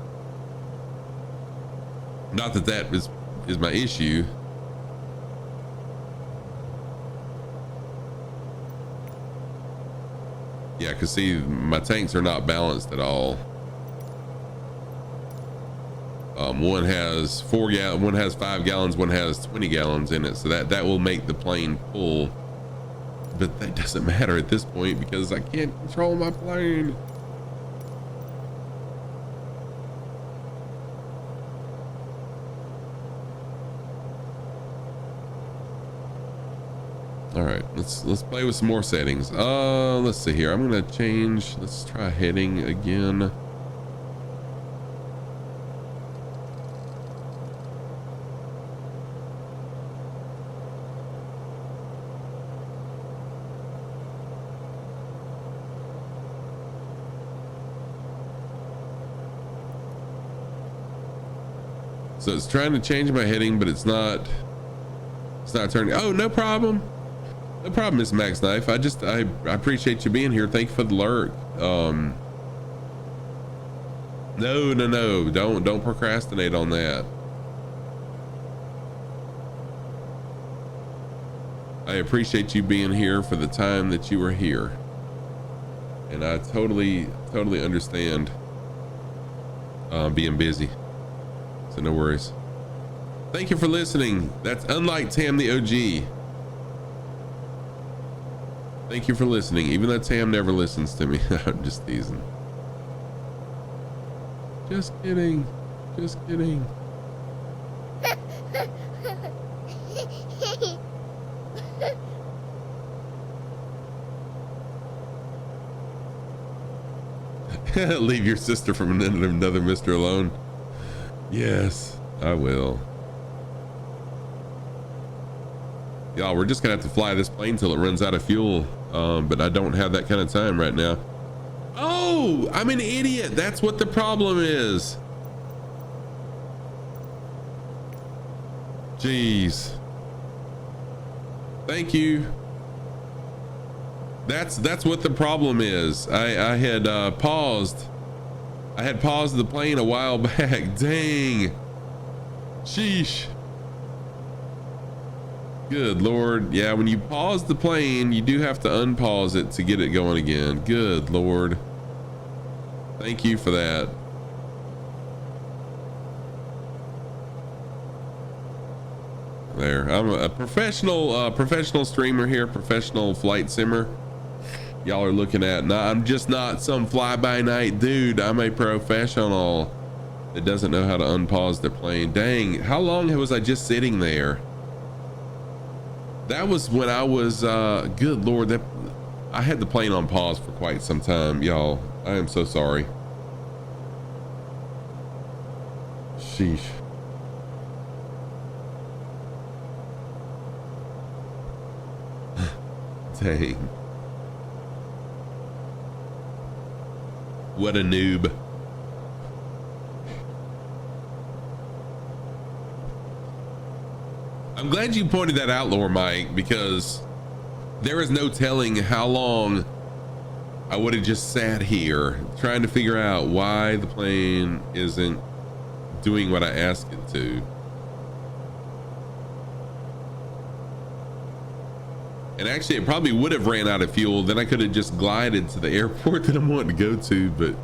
B: Not that that is my issue. Yeah, because see, my tanks are not balanced at all. One has 4 gallons, one has 5 gallons, one has 20 gallons in it, so that will make the plane full. But that doesn't matter at this point because I can't control my plane. All right, let's play with some more settings. Let's see here. I'm gonna change. Let's try heading again. So it's trying to change my heading, but it's not turning. Oh, no problem. No problem, Miss Max Knife. I appreciate you being here. Thank you for the lurk. No. Don't procrastinate on that. I appreciate you being here for the time that you were here. And I totally understand being busy. So no worries. Thank you for listening. That's unlike Tam the OG. Thank you for listening, even though Tam never listens to me. I'm just teasing. Just kidding. Just kidding. Leave your sister from another Mr. alone. Yes, I will. Y'all, we're just gonna have to fly this plane till it runs out of fuel. But I don't have that kind of time right now. Oh, I'm an idiot. That's what the problem is. Jeez. Thank you. That's what the problem is. I had paused. I had paused the plane a while back. Dang. Sheesh. Good Lord. Yeah, when you pause the plane, you do have to unpause it to get it going again. Good Lord. Thank you for that. There. I'm a professional streamer here, professional flight simmer. Y'all are looking at. Nah, I'm just not some fly-by-night dude. I'm a professional that doesn't know how to unpause their plane. Dang, how long was I just sitting there? That was when I was good Lord, that I had the plane on pause for quite some time. Y'all, I am so sorry. Sheesh. Dang. What a noob. I'm glad you pointed that out, Lord Mike, because there is no telling how long I would have just sat here trying to figure out why the plane isn't doing what I asked it to. And actually, it probably would have ran out of fuel. Then I could have just glided to the airport that I'm wanting to go to. But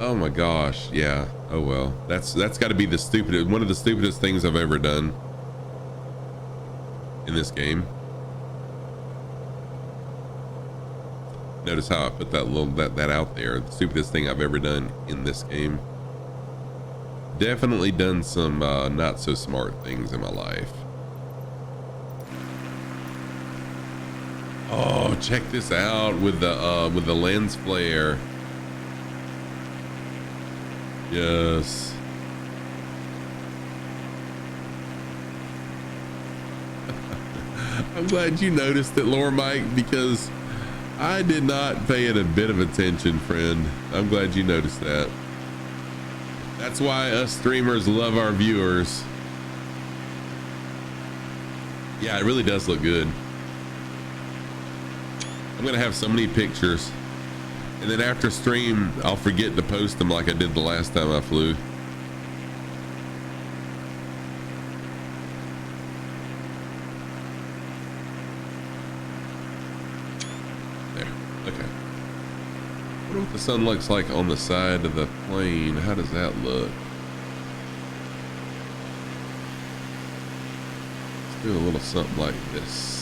B: oh my gosh, yeah. Oh well, that's got to be the stupidest, one of the stupidest things I've ever done in this game. Notice how I put that little that out there. The stupidest thing I've ever done in this game. Definitely done some not so smart things in my life. Oh, check this out with the lens flare. Yes. I'm glad you noticed it, Lord Mike, because I did not pay it a bit of attention, friend. I'm glad you noticed that. That's why us streamers love our viewers. Yeah, it really does look good. I'm gonna have so many pictures, and then after stream I'll forget to post them like I did the last time I flew. There. Okay. I wonder what the sun looks like on the side of the plane. How does that look? Let's do a little something like this.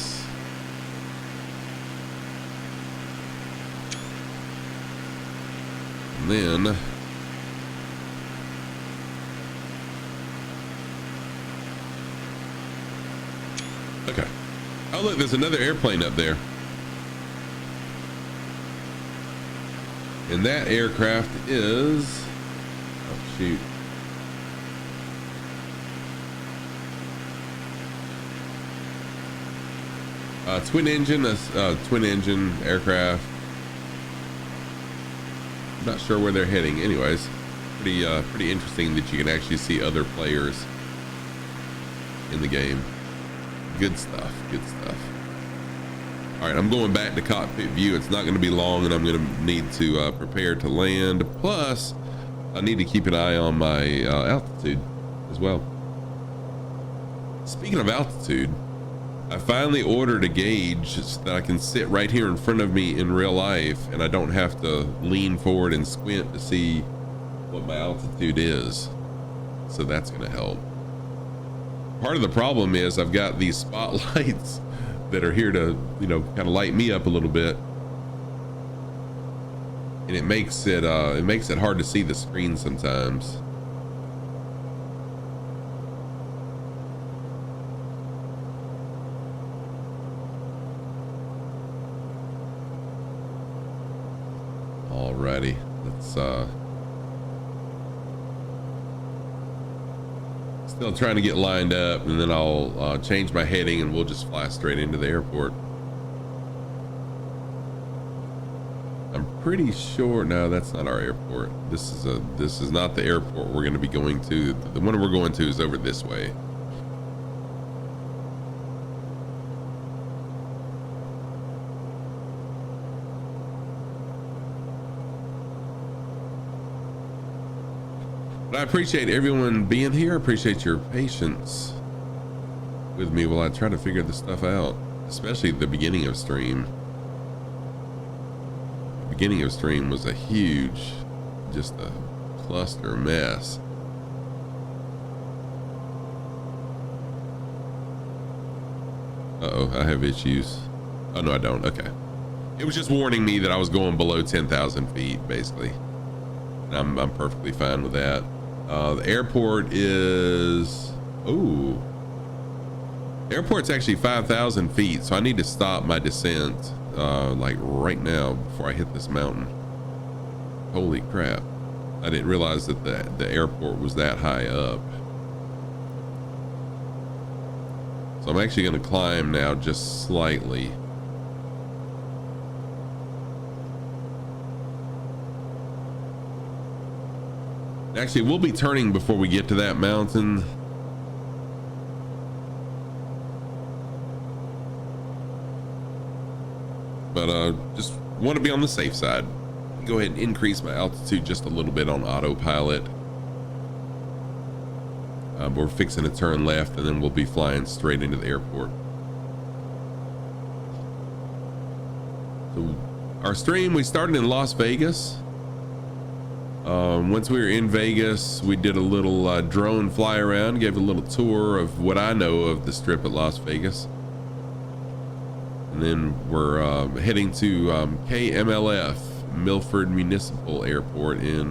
B: And then okay. Oh look, there's another airplane up there. And that aircraft is, oh shoot. Twin engine aircraft. I'm not sure where they're heading. Anyways, pretty interesting that you can actually see other players in the game. Good stuff. Good stuff. All right, I'm going back to cockpit view. It's not going to be long, and I'm going to need to prepare to land. Plus, I need to keep an eye on my altitude as well. Speaking of altitude, I finally ordered a gauge so that I can sit right here in front of me in real life, and I don't have to lean forward and squint to see what my altitude is. So that's going to help. Part of the problem is I've got these spotlights that are here to, you know, kind of light me up a little bit, and it makes it hard to see the screen sometimes. Alrighty, let's still trying to get lined up, and then I'll change my heading and we'll just fly straight into the airport. I'm pretty sure, no, that's not our airport. This is not the airport we're going to be going to. The one we're going to is over this way. But I appreciate everyone being here. I appreciate your patience with me while I try to figure this stuff out, especially the beginning of stream. The beginning of stream was a huge, just a cluster mess. Uh-oh, I have issues. Oh, no, I don't. Okay. It was just warning me that I was going below 10,000 feet, basically. And I'm perfectly fine with that. The airport is, the airport's actually 5,000 feet, so I need to stop my descent like right now before I hit this mountain. Holy crap. I didn't realize that the airport was that high up. So I'm actually going to climb now just slightly. Actually, we'll be turning before we get to that mountain. But just want to be on the safe side. Go ahead and increase my altitude just a little bit on autopilot. We're fixing to turn left and then we'll be flying straight into the airport. So our stream, we started in Las Vegas. Once we were in Vegas, we did a little drone fly around, gave a little tour of what I know of the strip at Las Vegas. And then we're heading to KMLF, Milford Municipal Airport in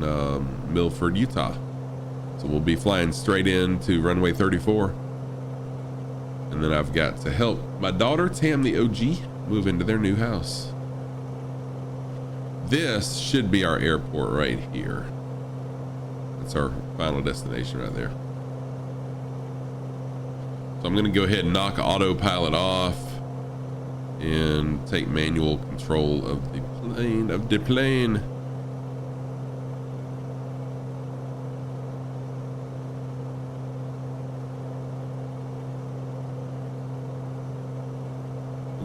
B: Milford, Utah. So we'll be flying straight into runway 34. And then I've got to help my daughter, Tam the OG, move into their new house. This should be our airport right here. That's our final destination right there. So I'm gonna go ahead and knock autopilot off and take manual control of the plane.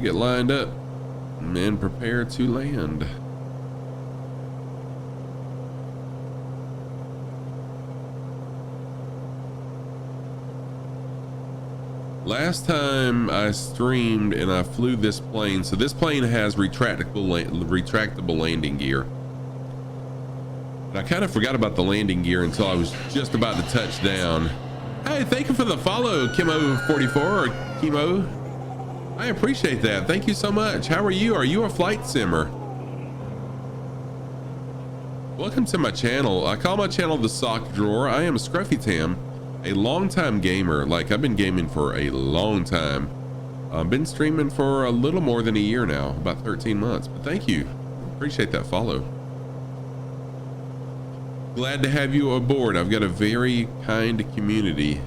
B: Get lined up and prepare to land. Last time I streamed and I flew this plane, so this plane has retractable landing gear. And I kind of forgot about the landing gear until I was just about to touch down. Hey, thank you for the follow, Kimo44 or Kimo. I appreciate that. Thank you so much. How are you? Are you a flight simmer? Welcome to my channel. I call my channel the Sock Drawer. I am Scruffy Tam, a longtime gamer. Like, I've been gaming for a long time. I've been streaming for a little more than a year now, about 13 months. But thank you. Appreciate that follow. Glad to have you aboard. I've got a very kind community.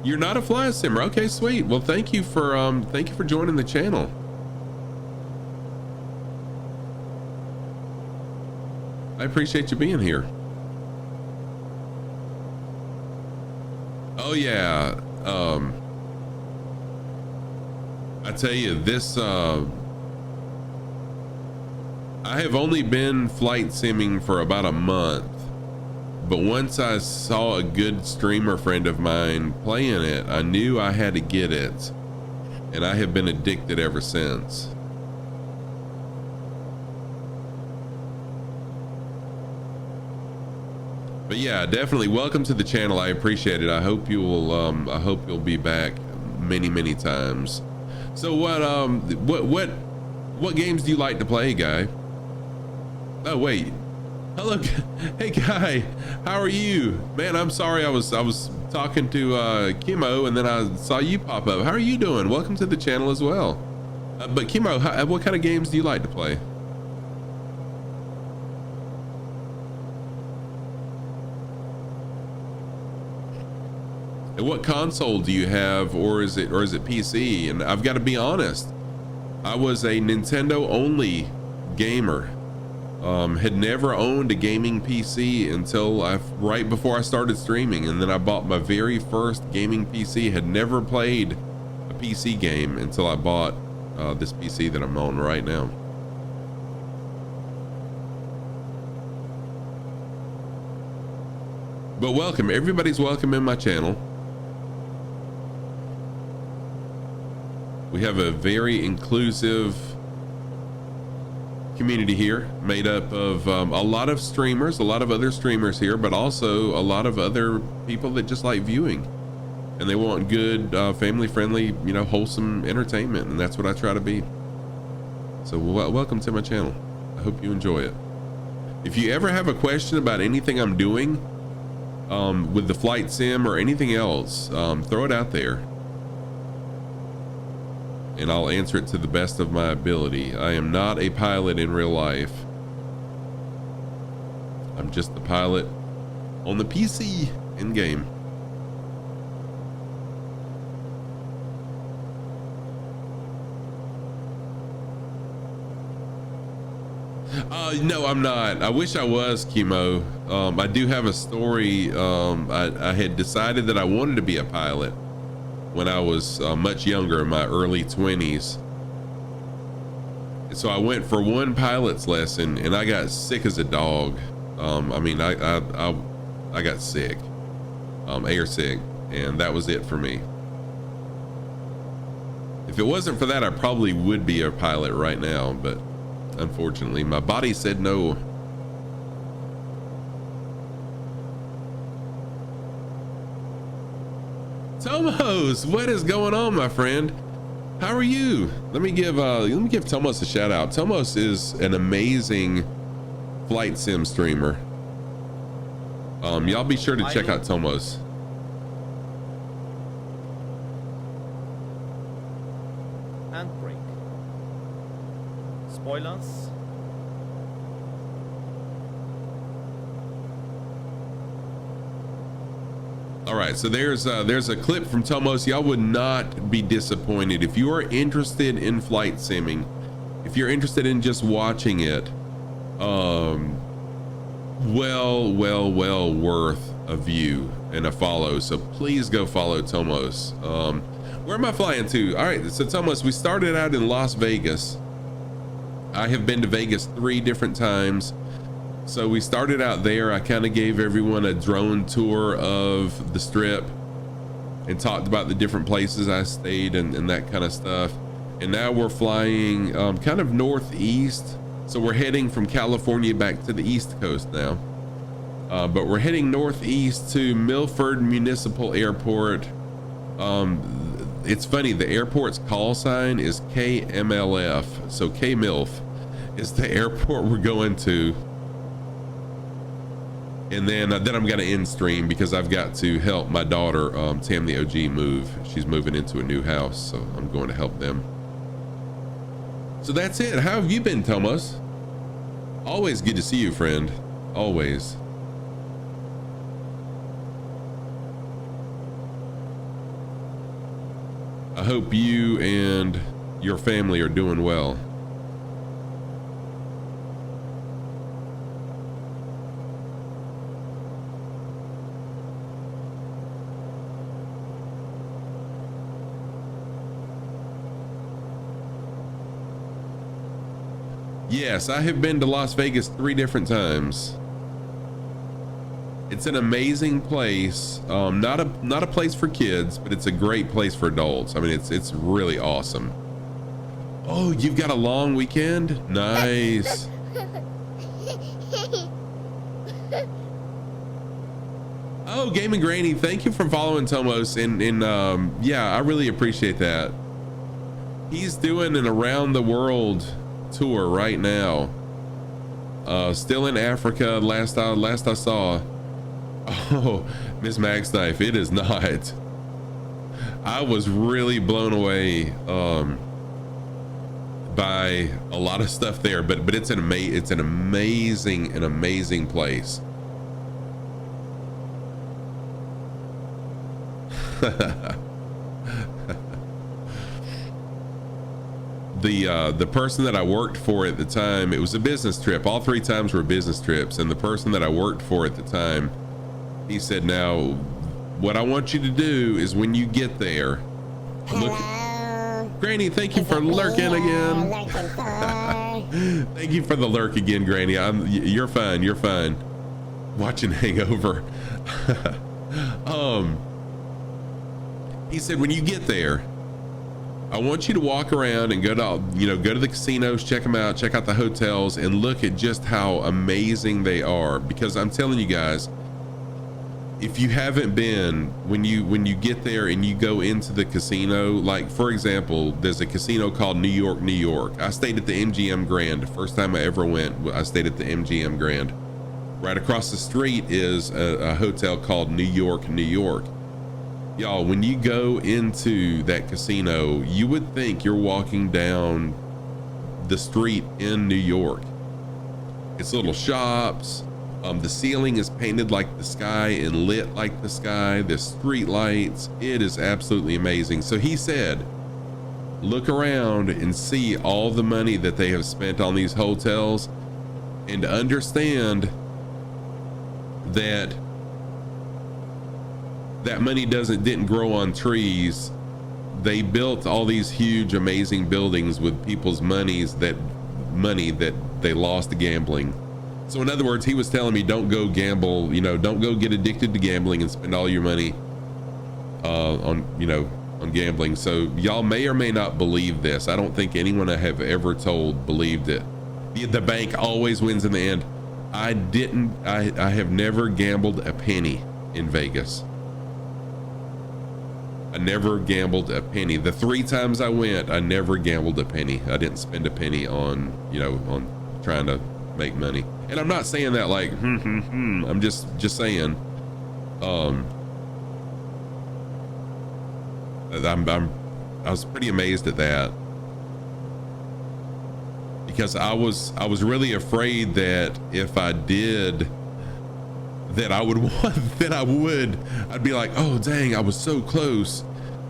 B: You're not a fly simmer. Okay, sweet. Well, thank you for joining the channel. I appreciate you being here. Oh yeah. I tell you, this I have only been flight simming for about a month. But once I saw a good streamer friend of mine playing it, I knew I had to get it. And I have been addicted ever since. But yeah, definitely welcome to the channel. I appreciate it. I hope you will I hope you'll be back many times. So what games do you like to play, Guy? Oh wait. Hello, hey Guy, how are you? Man, I'm sorry, I was talking to Kimo and then I saw you pop up. How are you doing? Welcome to the channel as well. But Kimo, what kind of games do you like to play? And what console do you have, or is it PC? And I've got to be honest, I was a Nintendo only gamer. Had never owned a gaming PC until right before I started streaming, and then I bought my very first gaming PC. Had never played a PC game until I bought this PC that I'm on right now. But welcome, everybody's welcome in my channel. We have a very inclusive community here, made up of a lot of streamers, a lot of other streamers here, but also a lot of other people that just like viewing, and they want good family friendly, you know, wholesome entertainment, and that's what I try to be. So welcome to my channel. I hope you enjoy it. If you ever have a question about anything I'm doing with the flight sim or anything else, throw it out there and I'll answer it to the best of my ability. I am not a pilot in real life. I'm just the pilot on the PC in game. No, I'm not. I wish I was, Chemo. I do have a story. I had decided that I wanted to be a pilot when I was much younger, in my early 20s. So I went for one pilot's lesson and I got sick as a dog. I mean, I got sick, air sick, and that was it for me. If it wasn't for that, I probably would be a pilot right now, but unfortunately my body said no. Tomos, what is going on, my friend? How are you? Let me give Tomos a shout out. Tomos is an amazing flight sim streamer. Y'all be sure to check out Tomos.
K: Handbrake. Spoilers.
B: All right, so there's a clip from Tomos. Y'all would not be disappointed if you are interested in flight simming. If you're interested in just watching it, well worth a view and a follow. So please go follow Tomos. Where am I flying to? All right, so Tomos, we started out in Las Vegas. I have been to Vegas 3 different times. So we started out there. I kind of gave everyone a drone tour of the strip and talked about the different places I stayed and that kind of stuff. And now we're flying kind of northeast. So we're heading from California back to the East Coast now. But we're heading northeast to Milford Municipal Airport. It's funny, the airport's call sign is KMLF. So KMLF is the airport we're going to. And then I'm gonna end stream because I've got to help my daughter Tam the OG move. She's moving into a new house, so I'm going to help them. So that's it. How have you been, Tomos? Always good to see you, friend. Always. I hope you and your family are doing well. Yes, I have been to Las Vegas 3 different times. It's an amazing place. Not a place for kids, but it's a great place for adults. I mean, it's really awesome. Oh, you've got a long weekend? Nice. Oh, Gaming Granny, thank you for following Tomos. And yeah, I really appreciate that. He's doing an around the world tour right now. Still in Africa. Last I saw. Oh, Miss Max Knife, it is not. I was really blown away by a lot of stuff there, but it's an amazing place. The person that I worked for at the time, it was a business trip. All 3 times were business trips, and the person that I worked for at the time, he said, now what I want you to do is when you get there, look. Granny, thank you for lurking again. Thank you for the lurk again, Granny. You're fine. You're fine. Watching Hangover. He said, when you get there, I want you to walk around and go to the casinos, check them out, check out the hotels, and look at just how amazing they are. Because I'm telling you guys, if you haven't been, when you get there and you go into the casino, like for example, there's a casino called New York, New York. I stayed at the Mgm Grand. The first time I ever went, I stayed at the Mgm Grand. Right across the street is a hotel called New York, New York. Y'all, when you go into that casino, you would think you're walking down the street in New York. It's little shops. The ceiling is painted like the sky and lit like the sky. The street lights. It is absolutely amazing. So he said, look around and see all the money that they have spent on these hotels. and to understand that that money didn't grow on trees. They built all these huge, amazing buildings with people's money that they lost to gambling. So in other words, he was telling me, don't go gamble, don't go get addicted to gambling and spend all your money on gambling. So y'all may or may not believe this. I don't think anyone I have ever told believed it. The bank always wins in the end. I have never gambled a penny in Vegas. I never gambled a penny. The 3 times I went, I never gambled a penny. I didn't spend a penny on trying to make money. And I'm not saying that like, I'm just saying, I was pretty amazed at that, because I was really afraid that if I did, that I'd be like, oh dang, I was so close,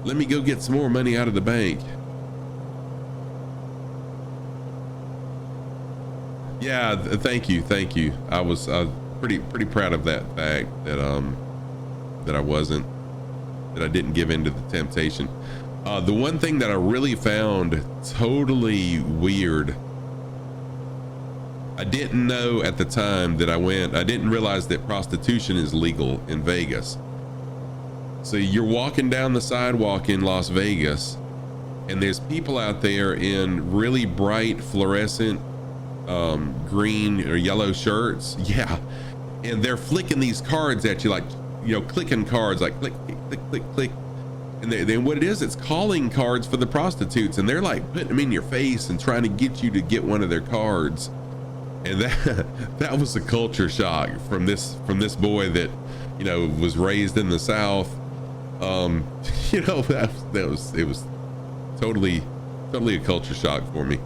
B: let me go get some more money out of the bank. Yeah, thank you. I was pretty proud of that fact that I didn't give in to the temptation. The one thing that I really found totally weird, I didn't know at the time that I went, I didn't realize that prostitution is legal in Vegas. So you're walking down the sidewalk in Las Vegas, and there's people out there in really bright fluorescent green or yellow shirts. Yeah. And they're flicking these cards at you, like, clicking cards, like click, click, click, click. And then what it is, it's calling cards for the prostitutes, and they're like putting them in your face and trying to get you to get one of their cards. And that was a culture shock from this boy that, was raised in the South. It was totally a culture shock for me.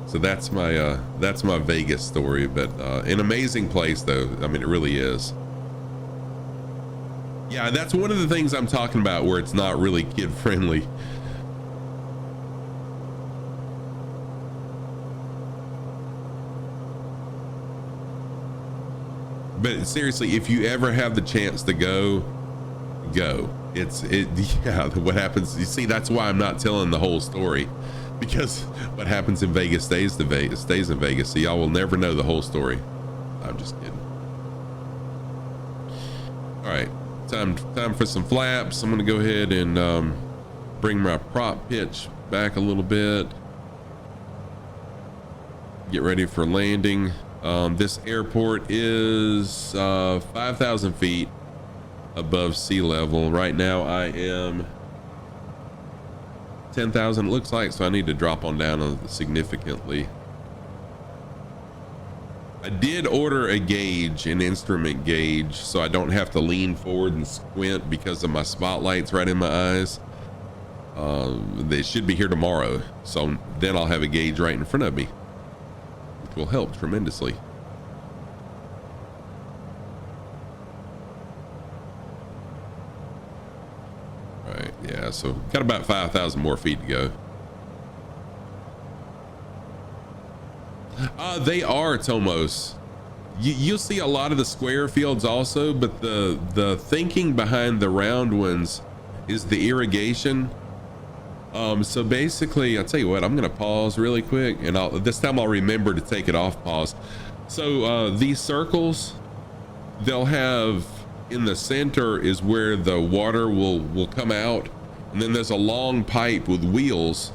B: So that's my Vegas story, but an amazing place though. I mean, it really is. Yeah, that's one of the things I'm talking about where it's not really kid friendly. But seriously, if you ever have the chance to go. Yeah, what happens, you see, that's why I'm not telling the whole story, because what happens in Vegas stays in Vegas. So y'all will never know the whole story. I'm just kidding. All right, time for some flaps. I'm gonna go ahead and bring my prop pitch back a little bit. Get ready for landing. This airport is 5,000 feet above sea level. Right now I am 10,000, it looks like, so I need to drop on down significantly. I did order a gauge, an instrument gauge, so I don't have to lean forward and squint because of my spotlights right in my eyes. They should be here tomorrow, so then I'll have a gauge right in front of me, which will help tremendously. All right, yeah, so got about 5,000 more feet to go. They are, Tomos. You'll see a lot of the square fields also, but the thinking behind the round ones is the irrigation. So basically, I'll tell you what, I'm gonna pause really quick, and this time I'll remember to take it off pause. So these circles, they'll have, in the center is where the water will come out, and then there's a long pipe with wheels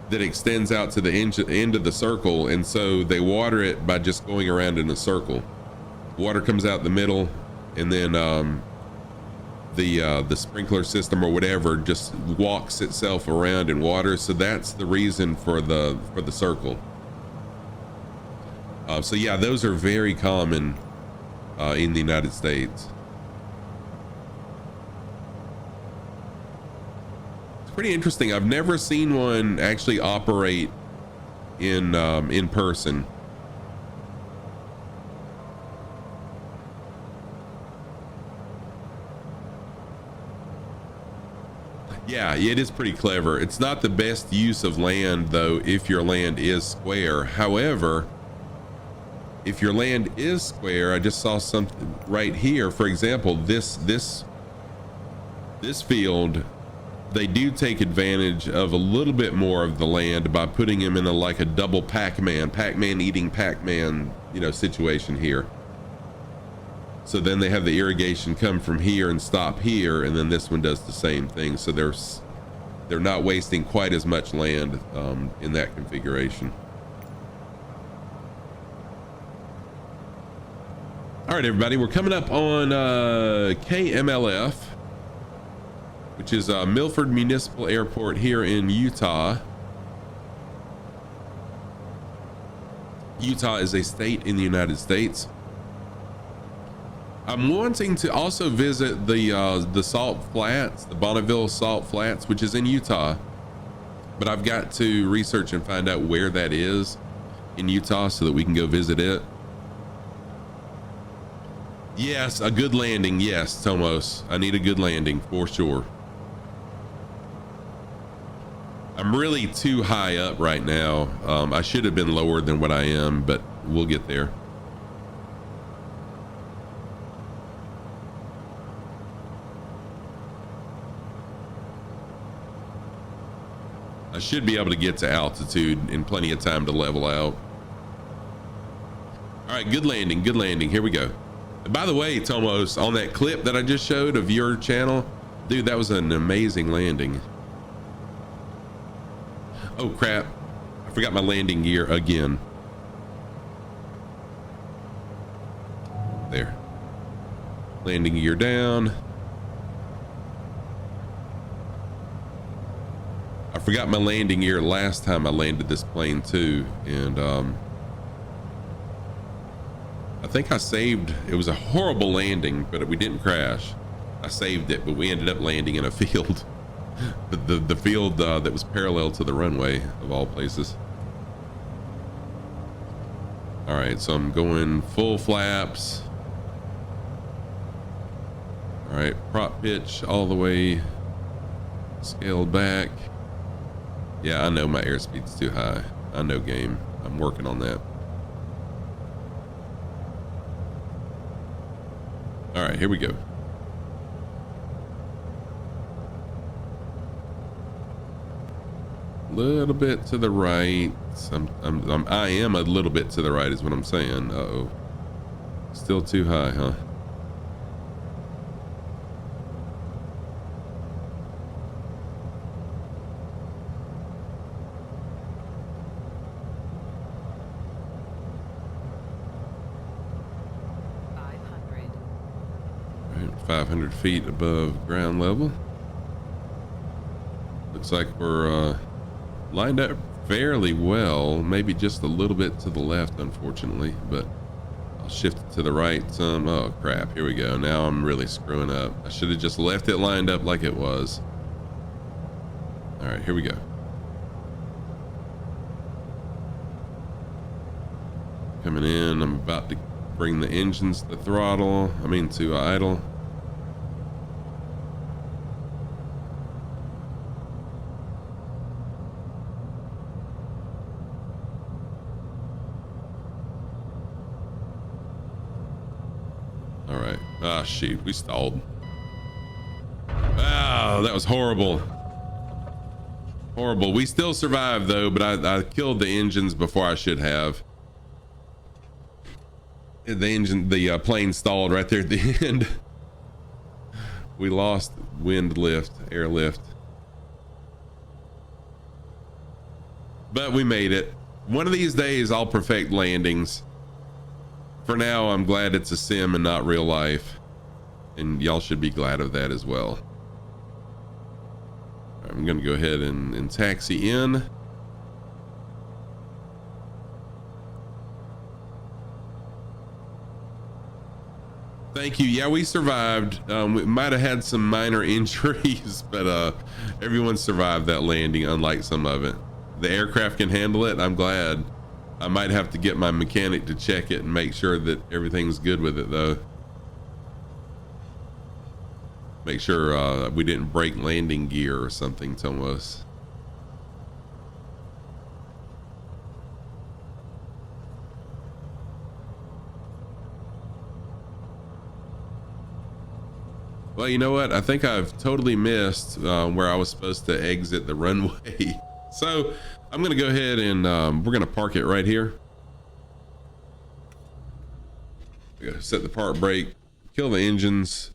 B: that extends out to the end of the circle, and so they water it by just going around in a circle. Water comes out the middle, and then the sprinkler system or whatever just walks itself around in water. So that's the reason for the circle. So yeah, those are very common in the United States. Pretty interesting. I've never seen one actually operate in person. Yeah, it is pretty clever. It's not the best use of land though if your land is square. However, if your land is square, I just saw something right here. For example, this field, they do take advantage of a little bit more of the land by putting him in like a double Pac-Man eating Pac-Man, you know, situation here. So then they have the irrigation come from here and stop here, and then this one does the same thing. So they're not wasting quite as much land in that configuration. All right, everybody, we're coming up on KMLF, which is Milford Municipal Airport here in Utah. Utah is a state in the United States. I'm wanting to also visit the Salt Flats, the Bonneville Salt Flats, which is in Utah, but I've got to research and find out where that is in Utah so that we can go visit it. Yes, a good landing. Yes, Tomos, I need a good landing for sure. I'm really too high up right now. I should have been lower than what I am, but we'll get there. I should be able to get to altitude in plenty of time to level out. All right, good landing, good landing. Here we go. And by the way, Tomos, on that clip that I just showed of your channel, dude, that was an amazing landing. Oh crap, I forgot my landing gear again. There. Landing gear down. I forgot my landing gear last time I landed this plane too, and I think I saved, it was a horrible landing, but we didn't crash. I saved it, but we ended up landing in a field. the field that was parallel to the runway, of all places. All right, so I'm going full flaps. All right, prop pitch all the way scaled back. Yeah, I know my airspeed's too high. I know, game. I'm working on that. All right, here we go. Little bit to the right. I am a little bit to the right is what I'm saying. Uh-oh. Still too high, huh? All right, 500 feet above ground level. Looks like we're lined up fairly well, maybe just a little bit to the left, unfortunately, but I'll shift it to the right some. Oh crap, here we go. Now I'm really screwing up. I should have just left it lined up like it was. All right, here we go. Coming in, I'm about to bring the engines to throttle, to idle. Ah, shoot, we stalled. Wow, that was horrible. Horrible. We still survived though, but I killed the engines before I should have. The plane stalled right there at the end. We lost wind lift, air lift. But we made it. One of these days I'll perfect landings. For now, I'm glad it's a sim and not real life. And y'all should be glad of that as well. I'm gonna go ahead and taxi in. Thank you. Yeah, we survived. We might have had some minor injuries, but everyone survived that landing, unlike some of it. The aircraft can handle it. I'm glad. I might have to get my mechanic to check it and make sure that everything's good with it though. Make sure we didn't break landing gear or something, Thomas. Well, you know what? I think I've totally missed where I was supposed to exit the runway. So I'm going to go ahead and we're going to park it right here. Set the park brake, kill the engines.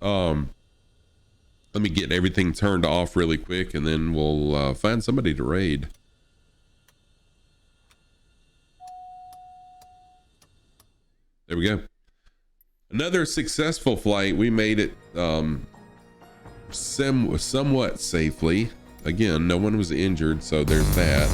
B: Let me get everything turned off really quick, and then we'll find somebody to raid. There we go. Another successful flight. We made it somewhat safely. Again, no one was injured, so there's that.